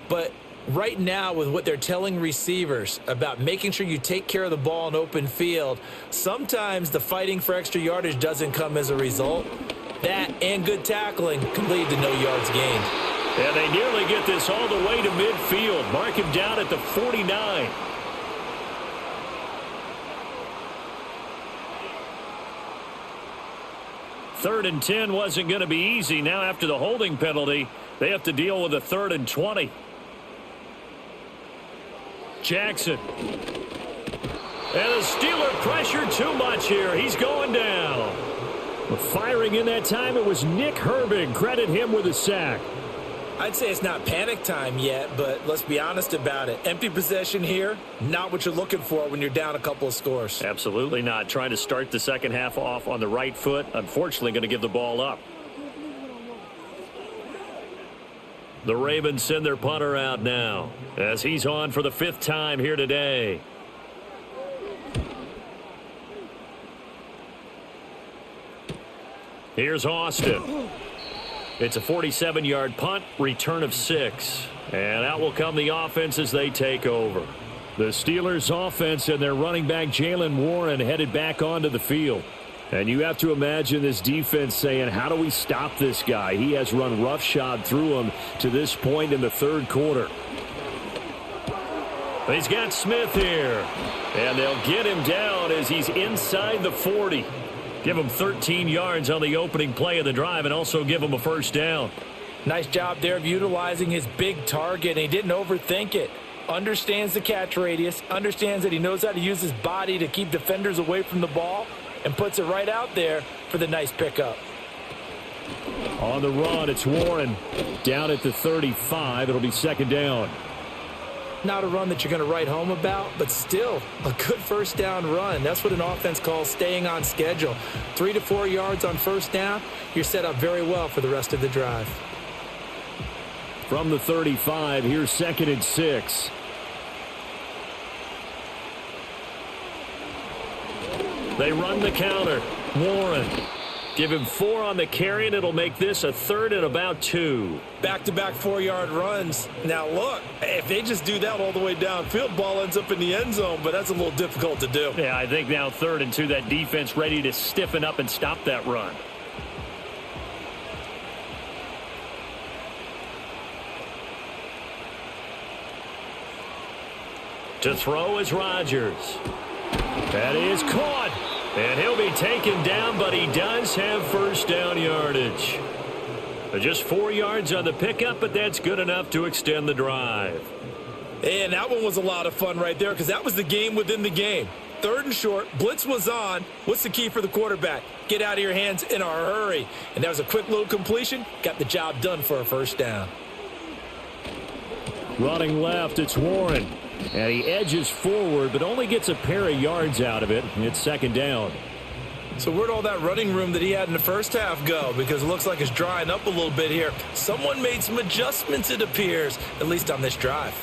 [SPEAKER 2] But right now, with what they're telling receivers about making sure you take care of the ball in open field, sometimes the fighting for extra yardage doesn't come as a result. That and good tackling can lead to no yards gained.
[SPEAKER 1] And they nearly get this all the way to midfield. Mark him down at the 49. Third and 10 wasn't going to be easy. Now after the holding penalty, they have to deal with a 3rd and 20. Jackson. And the Steeler pressure too much here. He's going down. Firing in that time, it was Nick Herbig. Credit him with a sack.
[SPEAKER 2] I'd say it's not panic time yet, but let's be honest about it. Empty possession here, not what you're looking for when you're down a couple of scores.
[SPEAKER 1] Absolutely not. Trying to start the second half off on the right foot. Unfortunately, going to give the ball up. The Ravens send their punter out now as he's on for the 5th time here today. Here's Austin. It's a 47-yard punt, return of 6. And out will come the offense as they take over. The Steelers' offense and their running back Jalen Warren headed back onto the field. And you have to imagine this defense saying, how do we stop this guy? He has run roughshod through him to this point in the 3rd quarter. He's got Smith here. And they'll get him down as he's inside the 40. Give him 13 yards on the opening play of the drive and also give him a 1st down.
[SPEAKER 2] Nice job there of utilizing his big target, and he didn't overthink it. Understands the catch radius, understands that he knows how to use his body to keep defenders away from the ball, and puts it right out there for the nice pickup.
[SPEAKER 1] On the run, it's Warren down at the 35. It'll be 2nd down.
[SPEAKER 2] Not a run that you're going to write home about, but still a good 1st down run. That's what an offense calls staying on schedule. 3 to 4 yards on 1st down, you're set up very well for the rest of the drive.
[SPEAKER 1] From the 35, here's 2nd and 6. They run the counter. Warren. Give him 4 on the carry, and it'll make this a 3rd and about 2.
[SPEAKER 2] Back-to-back 4-yard runs. Now, look, if they just do that all the way downfield, ball ends up in the end zone, but that's a little difficult to do.
[SPEAKER 1] Yeah, I think now 3rd and 2, that defense ready to stiffen up and stop that run. To throw is Rodgers. That is caught. And he'll be taken down, but he does have 1st down yardage. Just 4 yards on the pickup, but that's good enough to extend the drive.
[SPEAKER 2] And that one was a lot of fun right there because that was the game within the game. 3rd and short, blitz was on. What's the key for the quarterback? Get out of your hands in a hurry. And that was a quick little completion. Got the job done for a 1st down.
[SPEAKER 1] Running left, it's Warren. And he edges forward, but only gets a pair of yards out of it. It's 2nd down.
[SPEAKER 2] So where'd all that running room that he had in the 1st half go? Because it looks like it's drying up a little bit here. Someone made some adjustments, it appears, at least on this drive.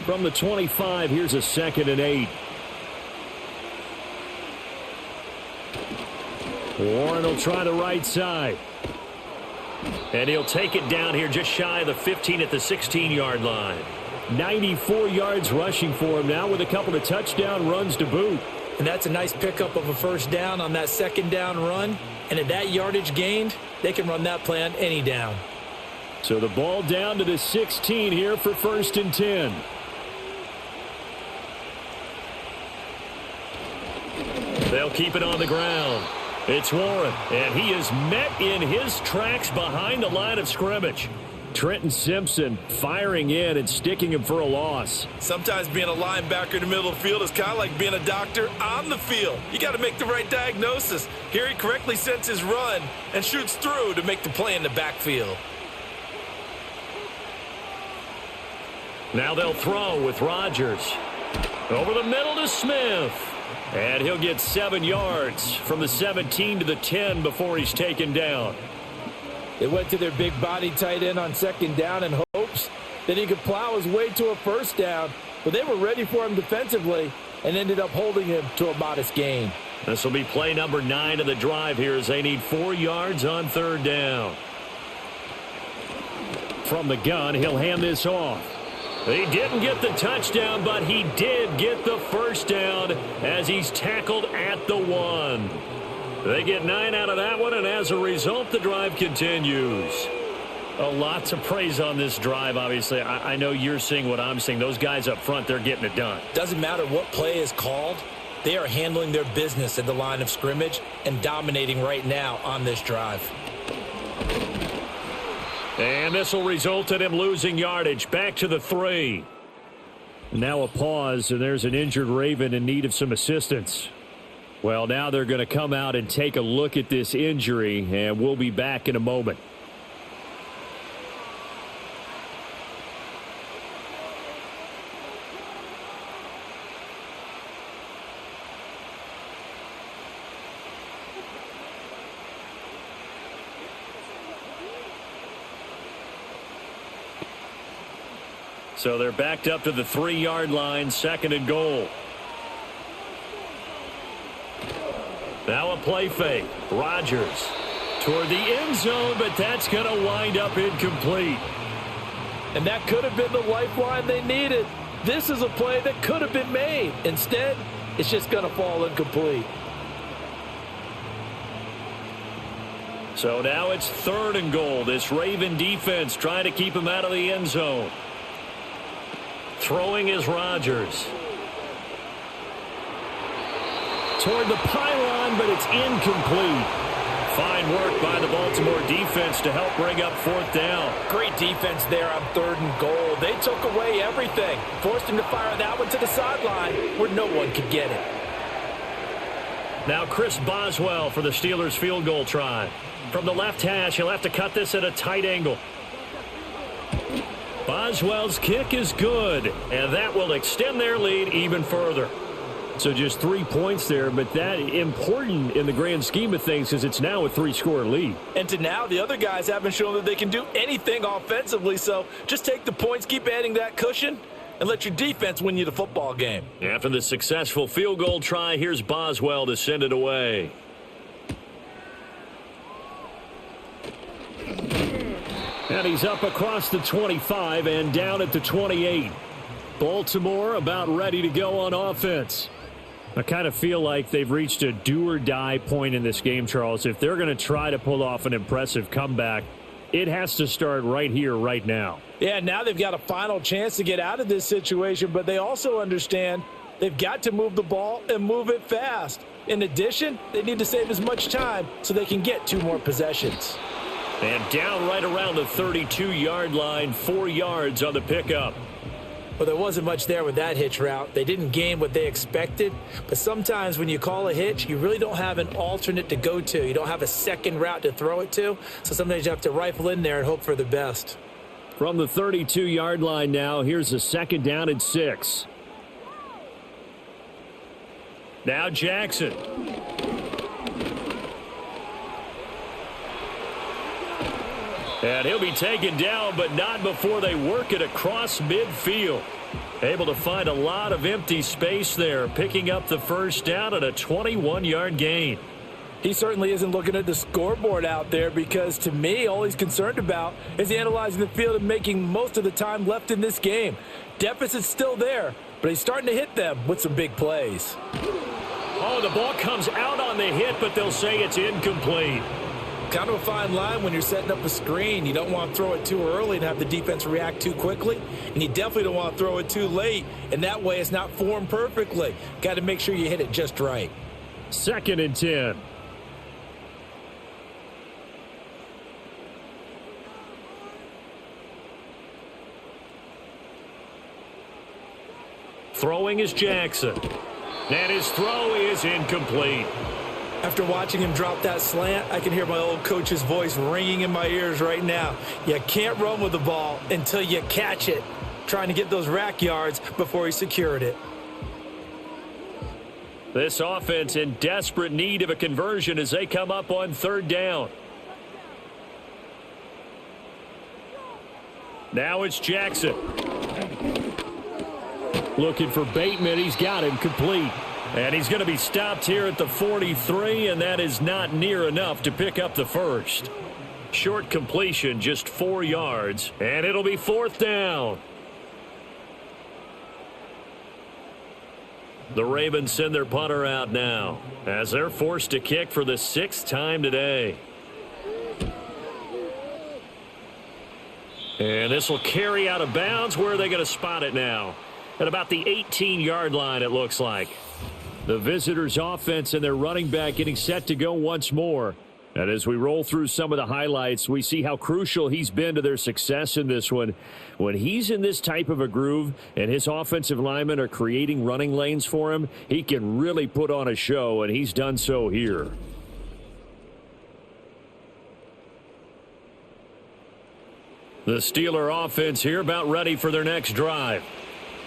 [SPEAKER 1] From the 25, here's a 2nd and 8. Warren will try the right side. And he'll take it down here just shy of the 15 at the 16-yard line. 94 yards rushing for him now with a couple of touchdown runs to boot.
[SPEAKER 2] And that's a nice pickup of a 1st down on that 2nd down run. And at that yardage gained, they can run that play on any down.
[SPEAKER 1] So the ball down to the 16 here for 1st and 10. They'll keep it on the ground. It's Warren, and he is met in his tracks behind the line of scrimmage. Trenton Simpson firing in and sticking him for a loss.
[SPEAKER 2] Sometimes being a linebacker in the middle of the field is kind of like being a doctor on the field. You got to make the right diagnosis. Here he correctly sets his run and shoots through to make the play in the backfield.
[SPEAKER 1] Now they'll throw with Rodgers. Over the middle to Smith. And he'll get 7 yards from the 17 to the 10 before he's taken down.
[SPEAKER 2] They went to their big body tight end on second down in hopes that he could plow his way to a first down, but they were ready for him defensively and ended up holding him to a modest gain.
[SPEAKER 1] This will be play number 9 of the drive here as they need 4 yards on third down. From the gun, he'll hand this off. He didn't get the touchdown, but he did get the first down as he's tackled at the 1. They get 9 out of that one, and as a result, the drive continues. A lot to praise on this drive, obviously. I know you're seeing what I'm seeing. Those guys up front, they're getting it done.
[SPEAKER 2] Doesn't matter what play is called. They are handling their business at the line of scrimmage and dominating right now on this drive.
[SPEAKER 1] And this will result in him losing yardage. Back to the 3. Now a pause, and there's an injured Raven in need of some assistance. Well, now they're going to come out and take a look at this injury, and we'll be back in a moment. So they're backed up to the 3-yard line, 2nd and goal. Now a play fake. Rodgers toward the end zone, but that's going to wind up incomplete.
[SPEAKER 2] And that could have been the lifeline they needed. This is a play that could have been made. Instead, it's just going to fall incomplete.
[SPEAKER 1] So now it's 3rd and goal. This Raven defense trying to keep him out of the end zone. Throwing is Rodgers. Toward the pylon, but it's incomplete. Fine work by the Baltimore defense to help bring up 4th down.
[SPEAKER 2] Great defense there on 3rd and goal. They took away everything. Forced him to fire that one to the sideline where no one could get it.
[SPEAKER 1] Now Chris Boswell for the Steelers field goal try. From the left hash, he'll have to cut this at a tight angle. Boswell's kick is good, and that will extend their lead even further. So just 3 points there, but that important in the grand scheme of things because it's now a 3-score lead.
[SPEAKER 2] And to now, the other guys haven't shown that they can do anything offensively, so just take the points, keep adding that cushion, and let your defense win you the football game.
[SPEAKER 1] After the successful field goal try, here's Boswell to send it away. And he's up across the 25 and down at the 28. Baltimore about ready to go on offense. I kind of feel like they've reached a do-or-die point in this game, Charles. If they're going to try to pull off an impressive comeback, it has to start right here, right now.
[SPEAKER 2] Yeah, now they've got a final chance to get out of this situation, but they also understand they've got to move the ball and move it fast. In addition, they need to save as much time so they can get 2 more possessions.
[SPEAKER 1] And down right around the 32-yard line, 4 yards on the pickup.
[SPEAKER 2] Well, there wasn't much there with that hitch route. They didn't gain what they expected, but sometimes when you call a hitch, you really don't have an alternate to go to. You don't have a second route to throw it to, so sometimes you have to rifle in there and hope for the best.
[SPEAKER 1] From the 32-yard line now, here's a 2nd down and 6. Now Jackson. And he'll be taken down, but not before they work it across midfield. Able to find a lot of empty space there, picking up the first down at a 21-yard gain.
[SPEAKER 2] He certainly isn't looking at the scoreboard out there because, to me, all he's concerned about is analyzing the field and making most of the time left in this game. Deficit's still there, but he's starting to hit them with some big plays.
[SPEAKER 1] Oh, the ball comes out on the hit, but they'll say it's incomplete.
[SPEAKER 2] Kind of a fine line when you're setting up a screen. You don't want to throw it too early and have the defense react too quickly, and you definitely don't want to throw it too late, and that way it's not formed perfectly. Got to make sure you hit it just right.
[SPEAKER 1] 2nd and 10. Throwing is Jackson. And his throw is incomplete.
[SPEAKER 2] After watching him drop that slant, I can hear my old coach's voice ringing in my ears right now. You can't run with the ball until you catch it. Trying to get those rack yards before he secured it.
[SPEAKER 1] This offense in desperate need of a conversion as they come up on 3rd down. Now it's Jackson. Looking for Bateman. He's got him complete. And he's going to be stopped here at the 43, and that is not near enough to pick up the first. Short completion, just 4 yards, and it'll be 4th down. The Ravens send their punter out now as they're forced to kick for the 6th time today. And this will carry out of bounds. Where are they going to spot it now? At about the 18-yard line, it looks like. The visitors' offense and their running back getting set to go once more. And as we roll through some of the highlights, we see how crucial he's been to their success in this one. When he's in this type of a groove and his offensive linemen are creating running lanes for him, he can really put on a show, and he's done so here. The Steeler offense here about ready for their next drive.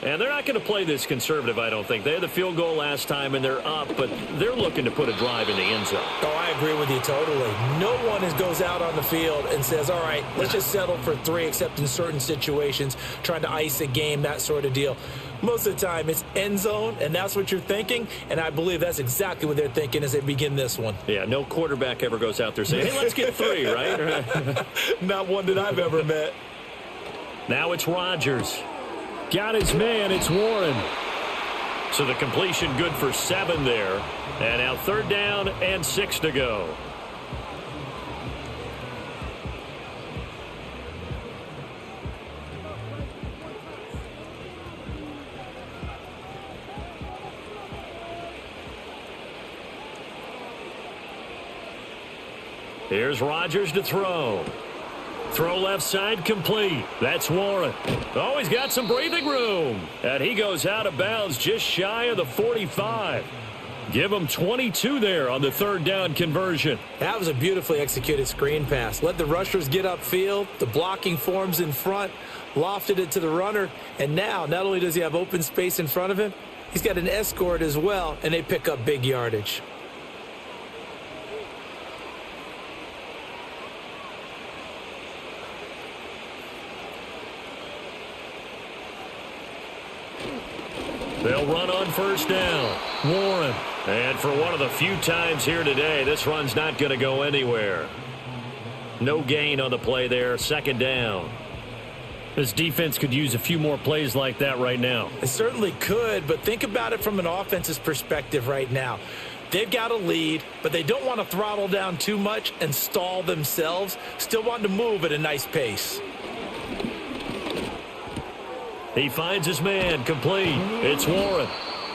[SPEAKER 1] And they're not going to play this conservative, I don't think. They had the field goal last time, and they're up, but they're looking to put a drive in the end zone.
[SPEAKER 2] Oh, I agree with you totally. No one goes out on the field and says, all right, let's just settle for 3, except in certain situations, trying to ice a game, that sort of deal. Most of the time, it's end zone, and that's what you're thinking, and I believe that's exactly what they're thinking as they begin this one.
[SPEAKER 1] Yeah, no quarterback ever goes out there saying, hey, let's get 3, right?
[SPEAKER 2] Not one that I've ever met.
[SPEAKER 1] Now it's Rodgers. Got his man, it's Warren. So the completion good for 7 there. And now 3rd down and 6 to go. Here's Rodgers to throw. Throw left side complete. That's Warren. Oh, he's got some breathing room. And he goes out of bounds just shy of the 45. Give him 22 there on the 3rd down conversion.
[SPEAKER 2] That was a beautifully executed screen pass. Let the rushers get upfield. The blocking forms in front. Lofted it to the runner. And now, not only does he have open space in front of him, he's got an escort as well, and they pick up big yardage.
[SPEAKER 1] They'll run on 1st down. Warren. And for one of the few times here today, this run's not going to go anywhere. No gain on the play there. 2nd down. This defense could use a few more plays like that right now.
[SPEAKER 2] It certainly could, but think about it from an offense's perspective right now. They've got a lead, but they don't want to throttle down too much and stall themselves. Still want to move at a nice pace.
[SPEAKER 1] He finds his man complete. It's Warren.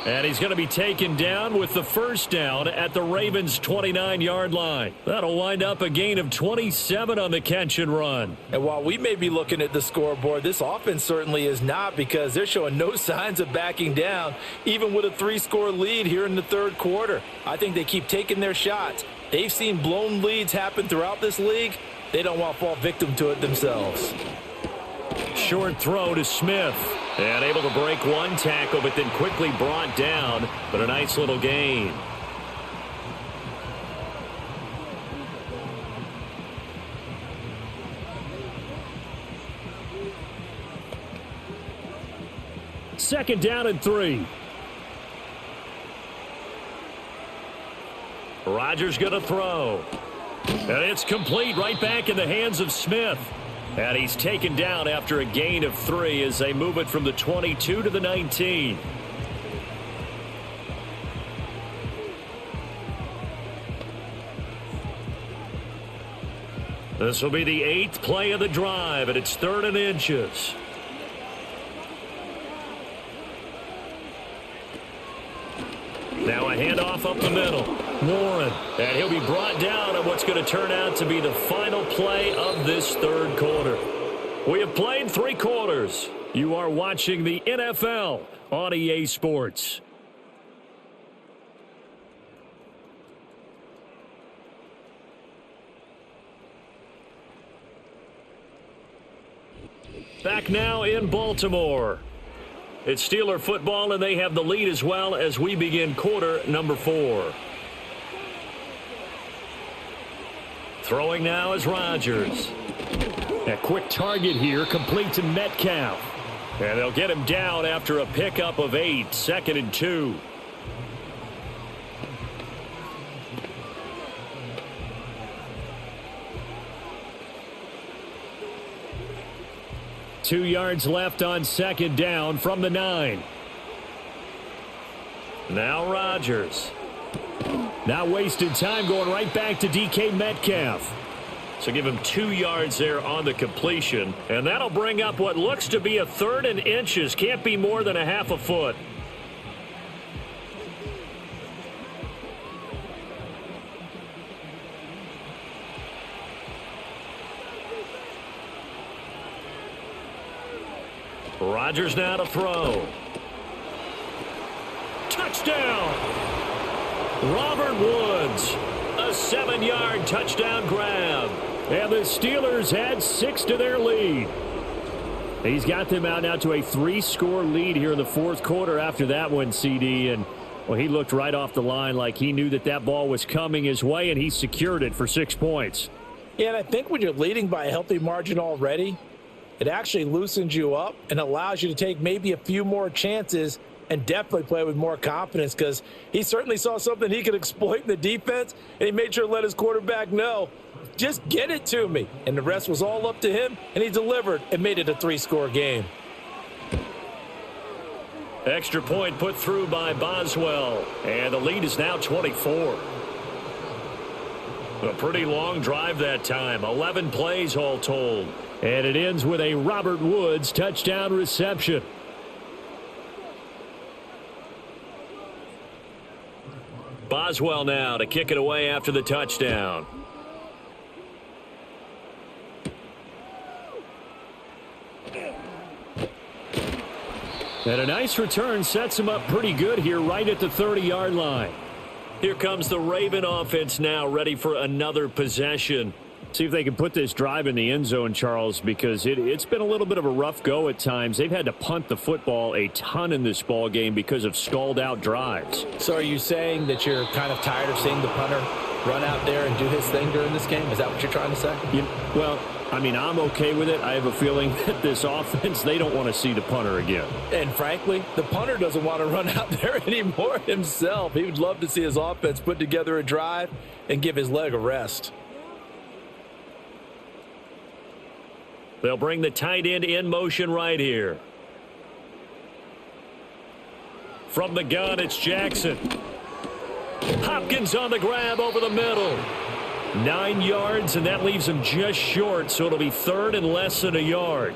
[SPEAKER 1] And he's going to be taken down with the 1st down at the Ravens' 29-yard line. That'll wind up a gain of 27 on the catch and run.
[SPEAKER 2] And while we may be looking at the scoreboard, this offense certainly is not, because they're showing no signs of backing down, even with a 3-score lead here in the 3rd quarter. I think they keep taking their shots. They've seen blown leads happen throughout this league. They don't want to fall victim to it themselves.
[SPEAKER 1] Short throw to Smith. And able to break one tackle, but then quickly brought down. But a nice little gain. Second down and 3. Rodgers going to throw. And it's complete right back in the hands of Smith. And he's taken down after a gain of 3 as they move it from the 22 to the 19. This will be the 8th play of the drive, and it's 3rd and inches. Now a handoff up the middle. Warren. And he'll be brought down on what's going to turn out to be the final play of this 3rd quarter. We have played 3 quarters. You are watching the NFL on EA Sports. Back now in Baltimore. It's Steeler football, and they have the lead as well as we begin quarter number 4. Throwing now is Rodgers. A quick target here, complete to Metcalf. And they'll get him down after a pickup of 8, 2nd and 2. Two yards left on 2nd down from the 9. Now Rodgers. Not wasting time, going right back to DK Metcalf. So give him 2 yards there on the completion. And that'll bring up what looks to be a 3rd and inches. Can't be more than a half a foot. Rodgers now to throw. Touchdown! Robert Woods. A 7-yard touchdown grab. And the Steelers add 6 to their lead. He's got them out now to a 3-score lead here in the 4th quarter after that one, CD. And, well, he looked right off the line like he knew that that ball was coming his way, and he secured it for 6 points.
[SPEAKER 2] Yeah, and I think when you're leading by a healthy margin already, it actually loosens you up and allows you to take maybe a few more chances and definitely play with more confidence, because he certainly saw something he could exploit in the defense, and he made sure to let his quarterback know, just get it to me. And the rest was all up to him, and he delivered and made it a 3-score game.
[SPEAKER 1] Extra point put through by Boswell, and the lead is now 24. A pretty long drive that time, 11 plays all told. And it ends with a Robert Woods touchdown reception. Boswell now to kick it away after the touchdown. And a nice return sets him up pretty good here right at the 30-yard line. Here comes the Raven offense now, ready for another possession. See if they can put this drive in the end zone, Charles, because it's been a little bit of a rough go at times. They've had to punt the football a ton in this ball game because of stalled-out drives.
[SPEAKER 2] So are you saying that you're kind of tired of seeing the punter run out there and do his thing during this game? Is that what you're trying to say?
[SPEAKER 1] Well, I mean, I'm okay with it. I have a feeling that this offense, they don't want to see the punter again.
[SPEAKER 2] And frankly, the punter doesn't want to run out there anymore himself. He would love to see his offense put together a drive and give his leg a rest.
[SPEAKER 1] They'll bring the tight end in motion right here. From the gun, it's Jackson. Hopkins on the grab over the middle. 9 yards, and that leaves him just short, so it'll be 3rd and less than a yard.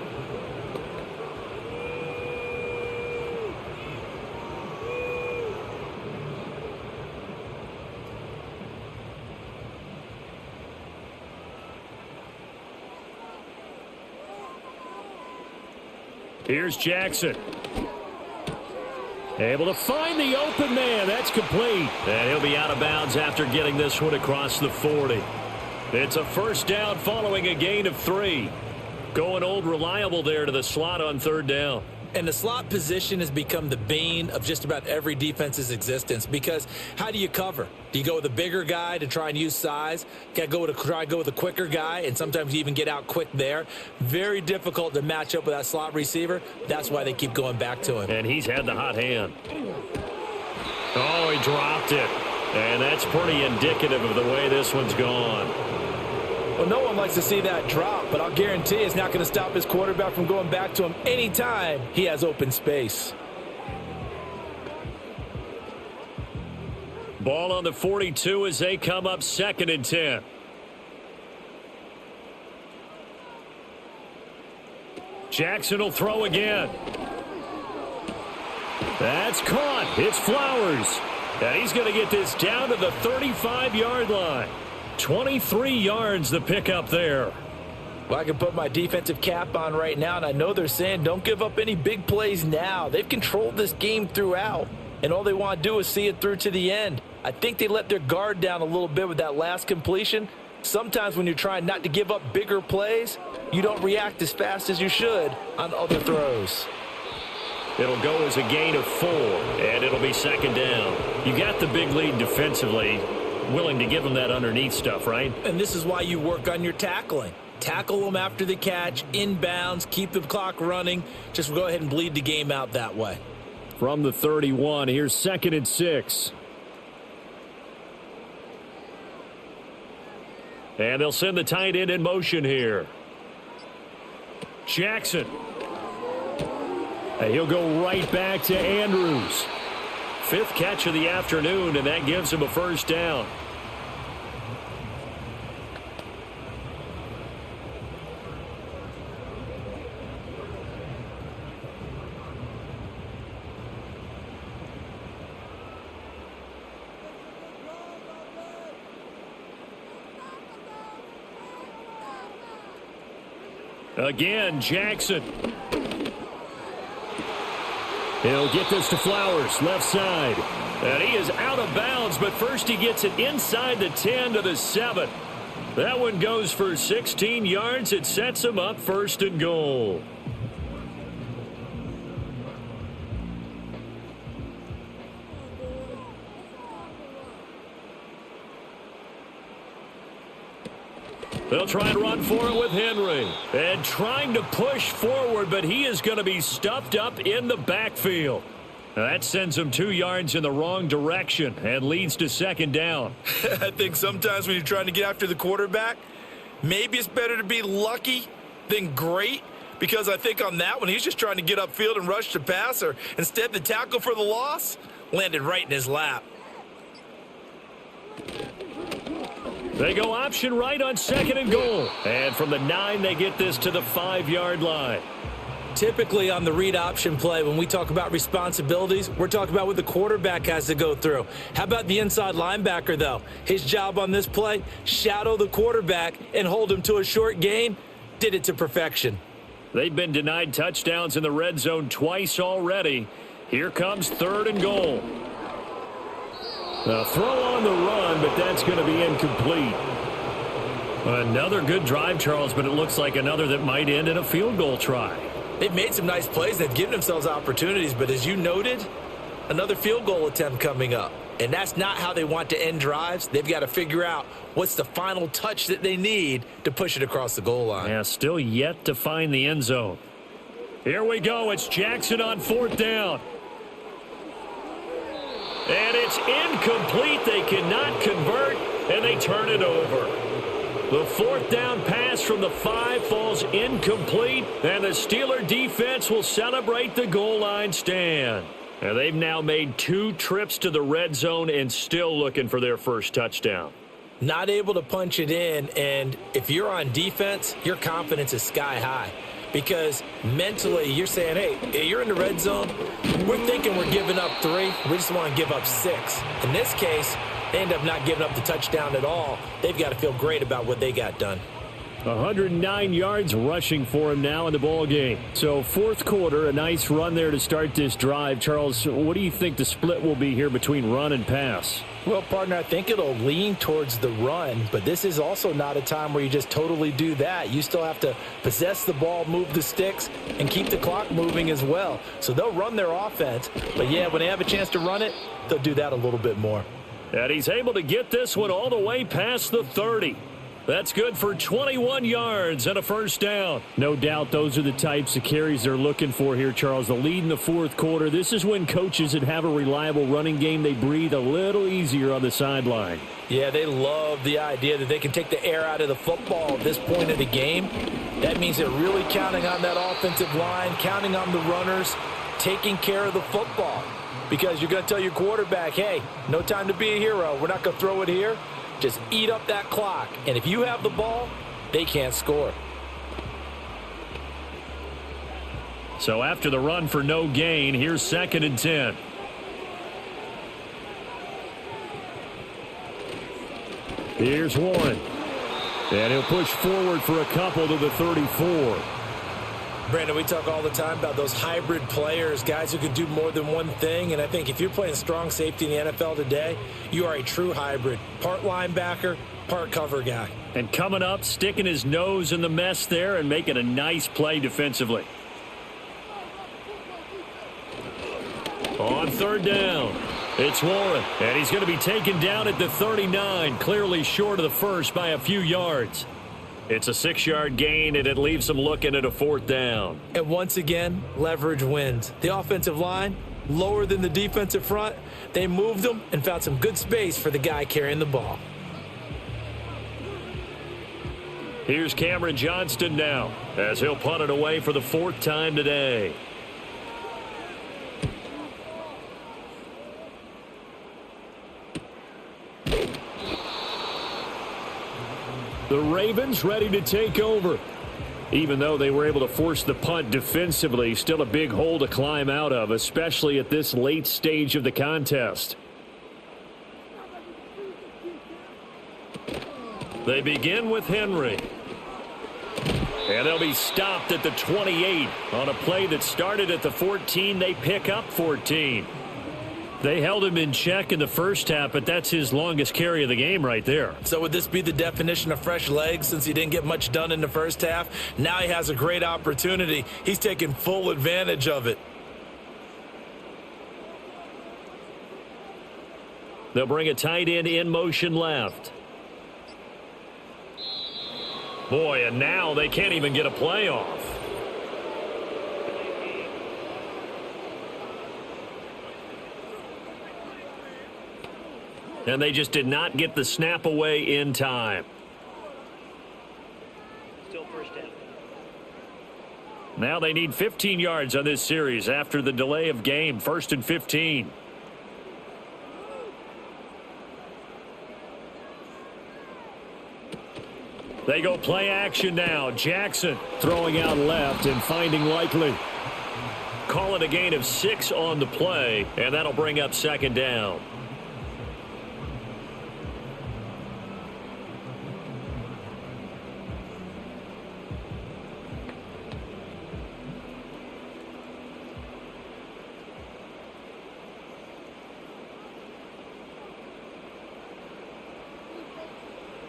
[SPEAKER 1] Here's Jackson. Able to find the open man. That's complete. And he'll be out of bounds after getting this one across the 40. It's a 1st down following a gain of 3. Going old reliable there to the slot on 3rd down.
[SPEAKER 2] And the slot position has become the bane of just about every defense's existence, because how do you cover? Do you go with a bigger guy to try and use size? Got to try and go with a quicker guy, and sometimes you even get out quick there. Very difficult to match up with that slot receiver. That's why they keep going back to him.
[SPEAKER 1] And he's had the hot hand. Oh, he dropped it. And that's pretty indicative of the way this one's gone.
[SPEAKER 2] Well, no one likes to see that drop, but I'll guarantee it's not going to stop his quarterback from going back to him anytime he has open space.
[SPEAKER 1] Ball on the 42 as they come up 2nd and 10. Jackson will throw again. That's caught. It's Flowers. And he's going to get this down to the 35-yard line. 23 yards the pickup there.
[SPEAKER 2] Well, I can put my defensive cap on right now, and I know they're saying don't give up any big plays now. They've controlled this game throughout, and all they want to do is see it through to the end. I think they let their guard down a little bit with that last completion. Sometimes when you're trying not to give up bigger plays, you don't react as fast as you should on other throws.
[SPEAKER 1] It'll go as a gain of 4, and it'll be 2nd down. You got the big lead defensively, willing to give them that underneath stuff, right?
[SPEAKER 2] And this is why you work on your tackling. Tackle them after the catch, inbounds, keep the clock running. Just go ahead and bleed the game out that way.
[SPEAKER 1] From the 31, here's 2nd and 6. And they'll send the tight end in motion here. Jackson. And he'll go right back to Andrews. 5th catch of the afternoon, and that gives him a first down. Again, Jackson. He'll get this to Flowers, left side. And he is out of bounds, but first he gets it inside the 10 to the 7. That one goes for 16 yards. It sets him up 1st and goal. They'll try and run for it with Henry. And trying to push forward, but he is going to be stuffed up in the backfield. That sends him 2 yards in the wrong direction and leads to 2nd down.
[SPEAKER 2] I think sometimes when you're trying to get after the quarterback, maybe it's better to be lucky than great, because I think on that one, he's just trying to get upfield and rush the passer. Instead, the tackle for the loss landed right in his lap.
[SPEAKER 1] They go option right on 2nd and goal. And from the 9, they get this to the 5-yard line.
[SPEAKER 2] Typically on the read option play, when we talk about responsibilities, we're talking about what the quarterback has to go through. How about the inside linebacker, though? His job on this play, shadow the quarterback and hold him to a short gain. Did it to perfection.
[SPEAKER 1] They've been denied touchdowns in the red zone twice already. Here comes 3rd and goal. A throw on the run, but that's going to be incomplete. Another good drive, Charles, but it looks like another that might end in a field goal try.
[SPEAKER 2] They've made some nice plays. They've given themselves opportunities, but as you noted, another field goal attempt coming up. And that's not how they want to end drives. They've got to figure out what's the final touch that they need to push it across the goal line.
[SPEAKER 1] Yeah, still yet to find the end zone. Here we go. It's Jackson on 4th down. And it's incomplete. They cannot convert, and they turn it over. The 4th down pass from the 5 falls incomplete, and the Steeler defense will celebrate the goal line stand. And they've now made 2 trips to the red zone and still looking for their first touchdown.
[SPEAKER 2] Not able to punch it in, and if you're on defense, your confidence is sky high. Because mentally, you're saying, hey, you're in the red zone. We're thinking we're giving up 3. We just want to give up 6. In this case, they end up not giving up the touchdown at all. They've got to feel great about what they got done.
[SPEAKER 1] 109 yards rushing for him now in the ball game. So 4th quarter, a nice run there to start this drive. Charles, what do you think the split will be here between run and pass?
[SPEAKER 2] Well, partner, I think it'll lean towards the run, but this is also not a time where you just totally do that. You still have to possess the ball, move the sticks, and keep the clock moving as well. So they'll run their offense, but yeah, when they have a chance to run it, they'll do that a little bit more.
[SPEAKER 1] And he's able to get this one all the way past the 30. That's good for 21 yards and a first down. No doubt those are the types of carries they're looking for here, Charles. The lead in the 4th quarter. This is when coaches that have a reliable running game, they breathe a little easier on the sideline.
[SPEAKER 2] Yeah, they love the idea that they can take the air out of the football at this point of the game. That means they're really counting on that offensive line, counting on the runners, taking care of the football. Because you're going to tell your quarterback, hey, no time to be a hero. We're not going to throw it here. Just eat up that clock. And if you have the ball, they can't score.
[SPEAKER 1] So after the run for no gain, here's 2nd and 10. Here's Warren. And he'll push forward for a couple to the 34.
[SPEAKER 2] Brandon, we talk all the time about those hybrid players, guys who can do more than one thing. And I think if you're playing strong safety in the NFL today, you are a true hybrid. Part linebacker, part cover guy.
[SPEAKER 1] And coming up, sticking his nose in the mess there and making a nice play defensively. On 3rd down, it's Warren. And he's going to be taken down at the 39, clearly short of the first by a few yards. It's a 6-yard gain, and it leaves them looking at a 4th down.
[SPEAKER 2] And once again, leverage wins. The offensive line, lower than the defensive front. They moved them and found some good space for the guy carrying the ball.
[SPEAKER 1] Here's Cameron Johnston now, as he'll punt it away for the 4th time today. The Ravens ready to take over. Even though they were able to force the punt defensively, still a big hole to climb out of, especially at this late stage of the contest. They begin with Henry. And they'll be stopped at the 28 on a play that started at the 14. They pick up 14. They held him in check in the first half, but that's his longest carry of the game right there.
[SPEAKER 2] So would this be the definition of fresh legs since he didn't get much done in the first half? Now he has a great opportunity. He's taking full advantage of it.
[SPEAKER 1] They'll bring a tight end in motion left. Boy, and now they can't even get a play off. And they just did not get the snap away in time.
[SPEAKER 4] Still first down.
[SPEAKER 1] Now they need 15 yards on this series after the delay of game. 1st and 15. They go play action now. Jackson throwing out left and finding Likely. Call it a gain of 6 on the play, and that'll bring up 2nd down.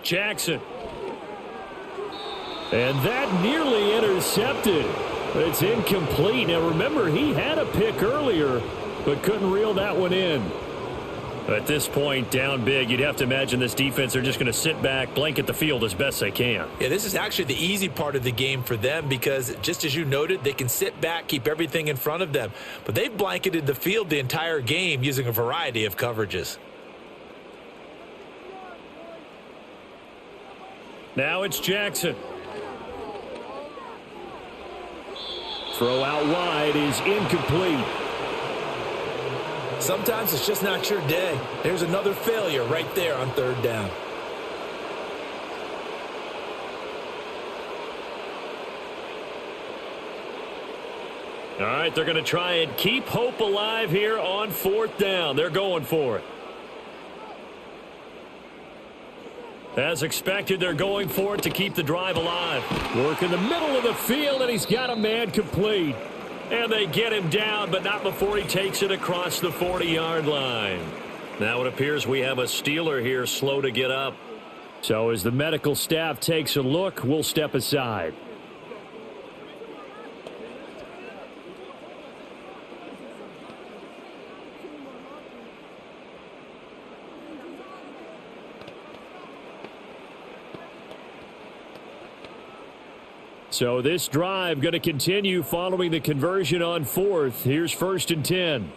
[SPEAKER 1] Jackson. And that nearly intercepted. But it's incomplete. Now remember, he had a pick earlier, but couldn't reel that one in. At this point, down big, you'd have to imagine this defense, they're just going to sit back, blanket the field as best they can.
[SPEAKER 2] Yeah, this is actually the easy part of the game for them because, just as you noted, they can sit back, keep everything in front of them. But they've blanketed the field the entire game using a variety of coverages.
[SPEAKER 1] Now it's Jackson. Throw out wide is incomplete.
[SPEAKER 2] Sometimes it's just not your day. There's another failure right there on 3rd down.
[SPEAKER 1] All right, they're going to try and keep hope alive here on 4th down. They're going for it. As expected, they're going for it to keep the drive alive. Work in the middle of the field, and he's got a man complete. And they get him down, but not before he takes it across the 40-yard line. Now it appears we have a Steeler here slow to get up. So as the medical staff takes a look, we'll step aside. So this drive going to continue following the conversion on 4th. Here's 1st and 10.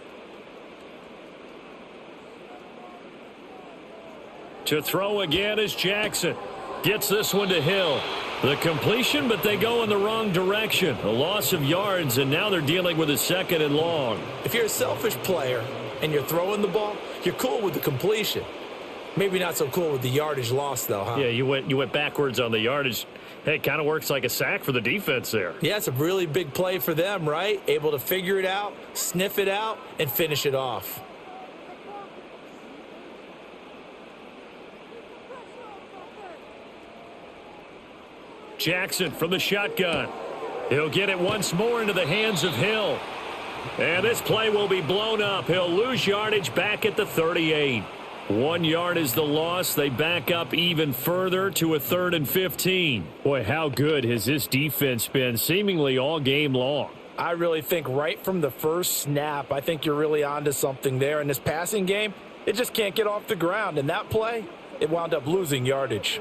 [SPEAKER 1] To throw again is Jackson. Gets this one to Hill. The completion, but they go in the wrong direction. A loss of yards, and now they're dealing with a 2nd and long.
[SPEAKER 2] If you're a selfish player and you're throwing the ball, you're cool with the completion. Maybe not so cool with the yardage loss, though, huh?
[SPEAKER 1] Yeah, you went backwards on the yardage. Hey, it kind of works like a sack for the defense there.
[SPEAKER 2] Yeah, it's a really big play for them, right? Able to figure it out, sniff it out, and finish it off.
[SPEAKER 1] Jackson from the shotgun. He'll get it once more into the hands of Hill. And this play will be blown up. He'll lose yardage back at the 38. 1 yard is the loss. They back up even further to a 3rd and 15. Boy, how good has this defense been seemingly all game long?
[SPEAKER 2] I really think right from the first snap, I think you're really onto something there. In this passing game, it just can't get off the ground. And that play, it wound up losing yardage.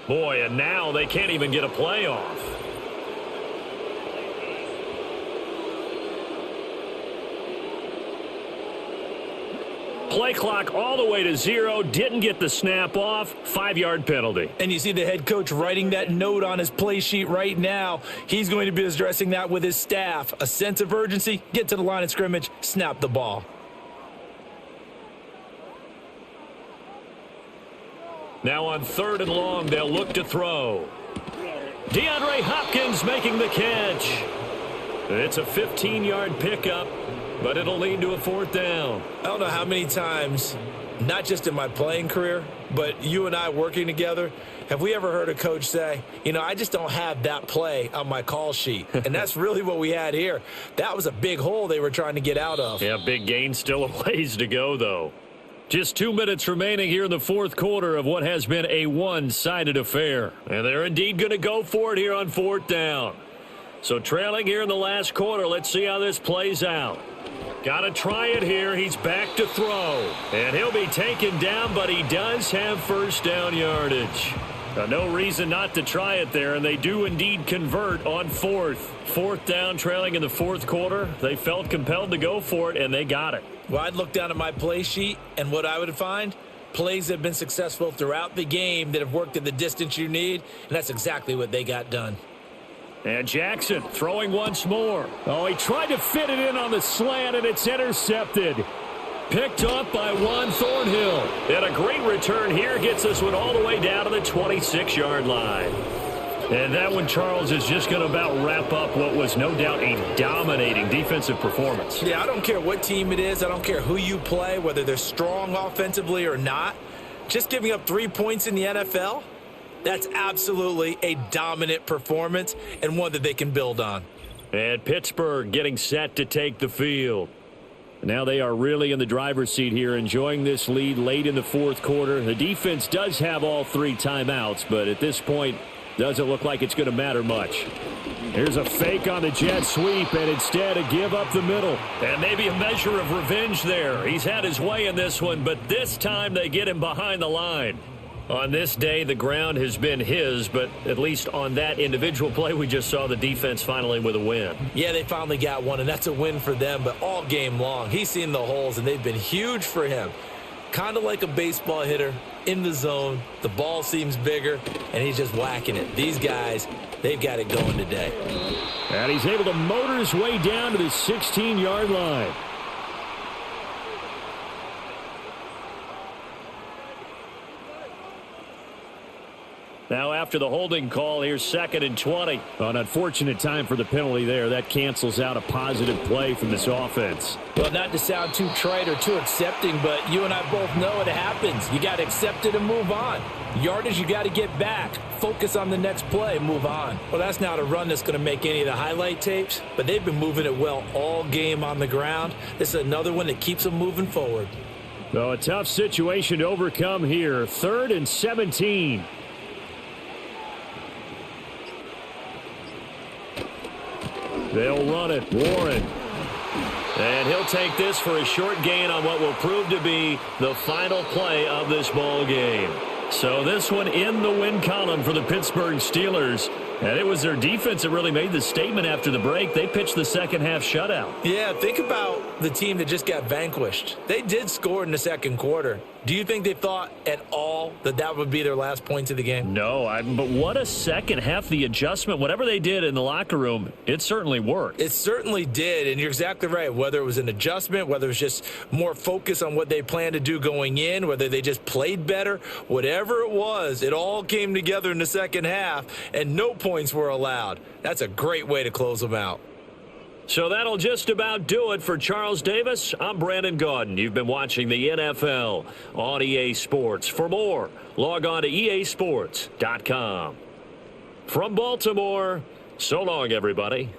[SPEAKER 1] Boy, and now they can't even get a play off. Play clock all the way to 0. Didn't get the snap off. 5-yard penalty.
[SPEAKER 2] And you see the head coach writing that note on his play sheet right now. He's going to be addressing that with his staff. A sense of urgency, get to the line of scrimmage, snap the ball.
[SPEAKER 1] Now on 3rd and long, they'll look to throw. DeAndre Hopkins making the catch. It's a 15-yard pickup, but it'll lead to a 4th down.
[SPEAKER 2] I don't know how many times, not just in my playing career, but you and I working together, have we ever heard a coach say, you know, I just don't have that play on my call sheet. And that's really what we had here. That was a big hole they were trying to get out of.
[SPEAKER 1] Yeah, big gain, still a ways to go, though. Just 2 minutes remaining here in the 4th quarter of what has been a one-sided affair. And they're indeed going to go for it here on 4th down. So trailing here in the last quarter, let's see how this plays out. Got to try it here. He's back to throw. And he'll be taken down, but he does have 1st down yardage. No reason not to try it there, and they do indeed convert on 4th. 4th down, trailing in the 4th quarter. They felt compelled to go for it, and they got it.
[SPEAKER 2] Well, I'd look down at my play sheet, and what I would find, plays that have been successful throughout the game that have worked in the distance you need, and that's exactly what they got done.
[SPEAKER 1] And Jackson throwing once more. Oh, he tried to fit it in on the slant, and it's intercepted. Picked up by Juan Thornhill. And a great return here gets this one all the way down to the 26-yard line. And that one, Charles, is just going to about wrap up what was no doubt a dominating defensive performance.
[SPEAKER 2] Yeah, I don't care what team it is. I don't care who you play, whether they're strong offensively or not. Just giving up 3 points in the NFL, that's absolutely a dominant performance and one that they can build on.
[SPEAKER 1] And Pittsburgh getting set to take the field. Now they are really in the driver's seat here, enjoying this lead late in the 4th quarter. The defense does have all 3 timeouts, but at this point, doesn't look like it's going to matter much. Here's a fake on the jet sweep, and instead a give up the middle. And maybe a measure of revenge there. He's had his way in this one, but this time they get him behind the line. On this day, the ground has been his, but at least on that individual play, we just saw the defense finally with a win.
[SPEAKER 2] Yeah, they finally got one, and that's a win for them, but all game long, he's seen the holes, and they've been huge for him. Kind of like a baseball hitter in the zone. The ball seems bigger, and he's just whacking it. These guys, they've got it going today.
[SPEAKER 1] And he's able to motor his way down to the 16-yard line. Now after the holding call, here's 2nd and 20. An unfortunate time for the penalty there. That cancels out a positive play from this offense.
[SPEAKER 2] Well, not to sound too trite or too accepting, but you and I both know it happens. You got to accept it and move on. Yardage, you got to get back. Focus on the next play, move on. Well, that's not a run that's going to make any of the highlight tapes, but they've been moving it well all game on the ground. This is another one that keeps them moving forward.
[SPEAKER 1] So a tough situation to overcome here. 3rd and 17. They'll run it. Warren. And he'll take this for a short gain on what will prove to be the final play of this ball game. So this one in the win column for the Pittsburgh Steelers. And it was their defense that really made the statement after the break. They pitched the second half shutout.
[SPEAKER 2] Yeah, think about the team that just got vanquished. They did score in the 2nd quarter. Do you think they thought at all that that would be their last points of the game?
[SPEAKER 1] No, but what a second half. The adjustment, whatever they did in the locker room, it certainly worked.
[SPEAKER 2] It certainly did, and you're exactly right. Whether it was an adjustment, whether it was just more focus on what they planned to do going in, whether they just played better, whatever it was, it all came together in the second half, and no points were allowed. That's a great way to close them out.
[SPEAKER 1] So that'll just about do it for Charles Davis. I'm Brandon Gaudin. You've been watching the NFL on EA Sports. For more, log on to easports.com. From Baltimore, so long, everybody.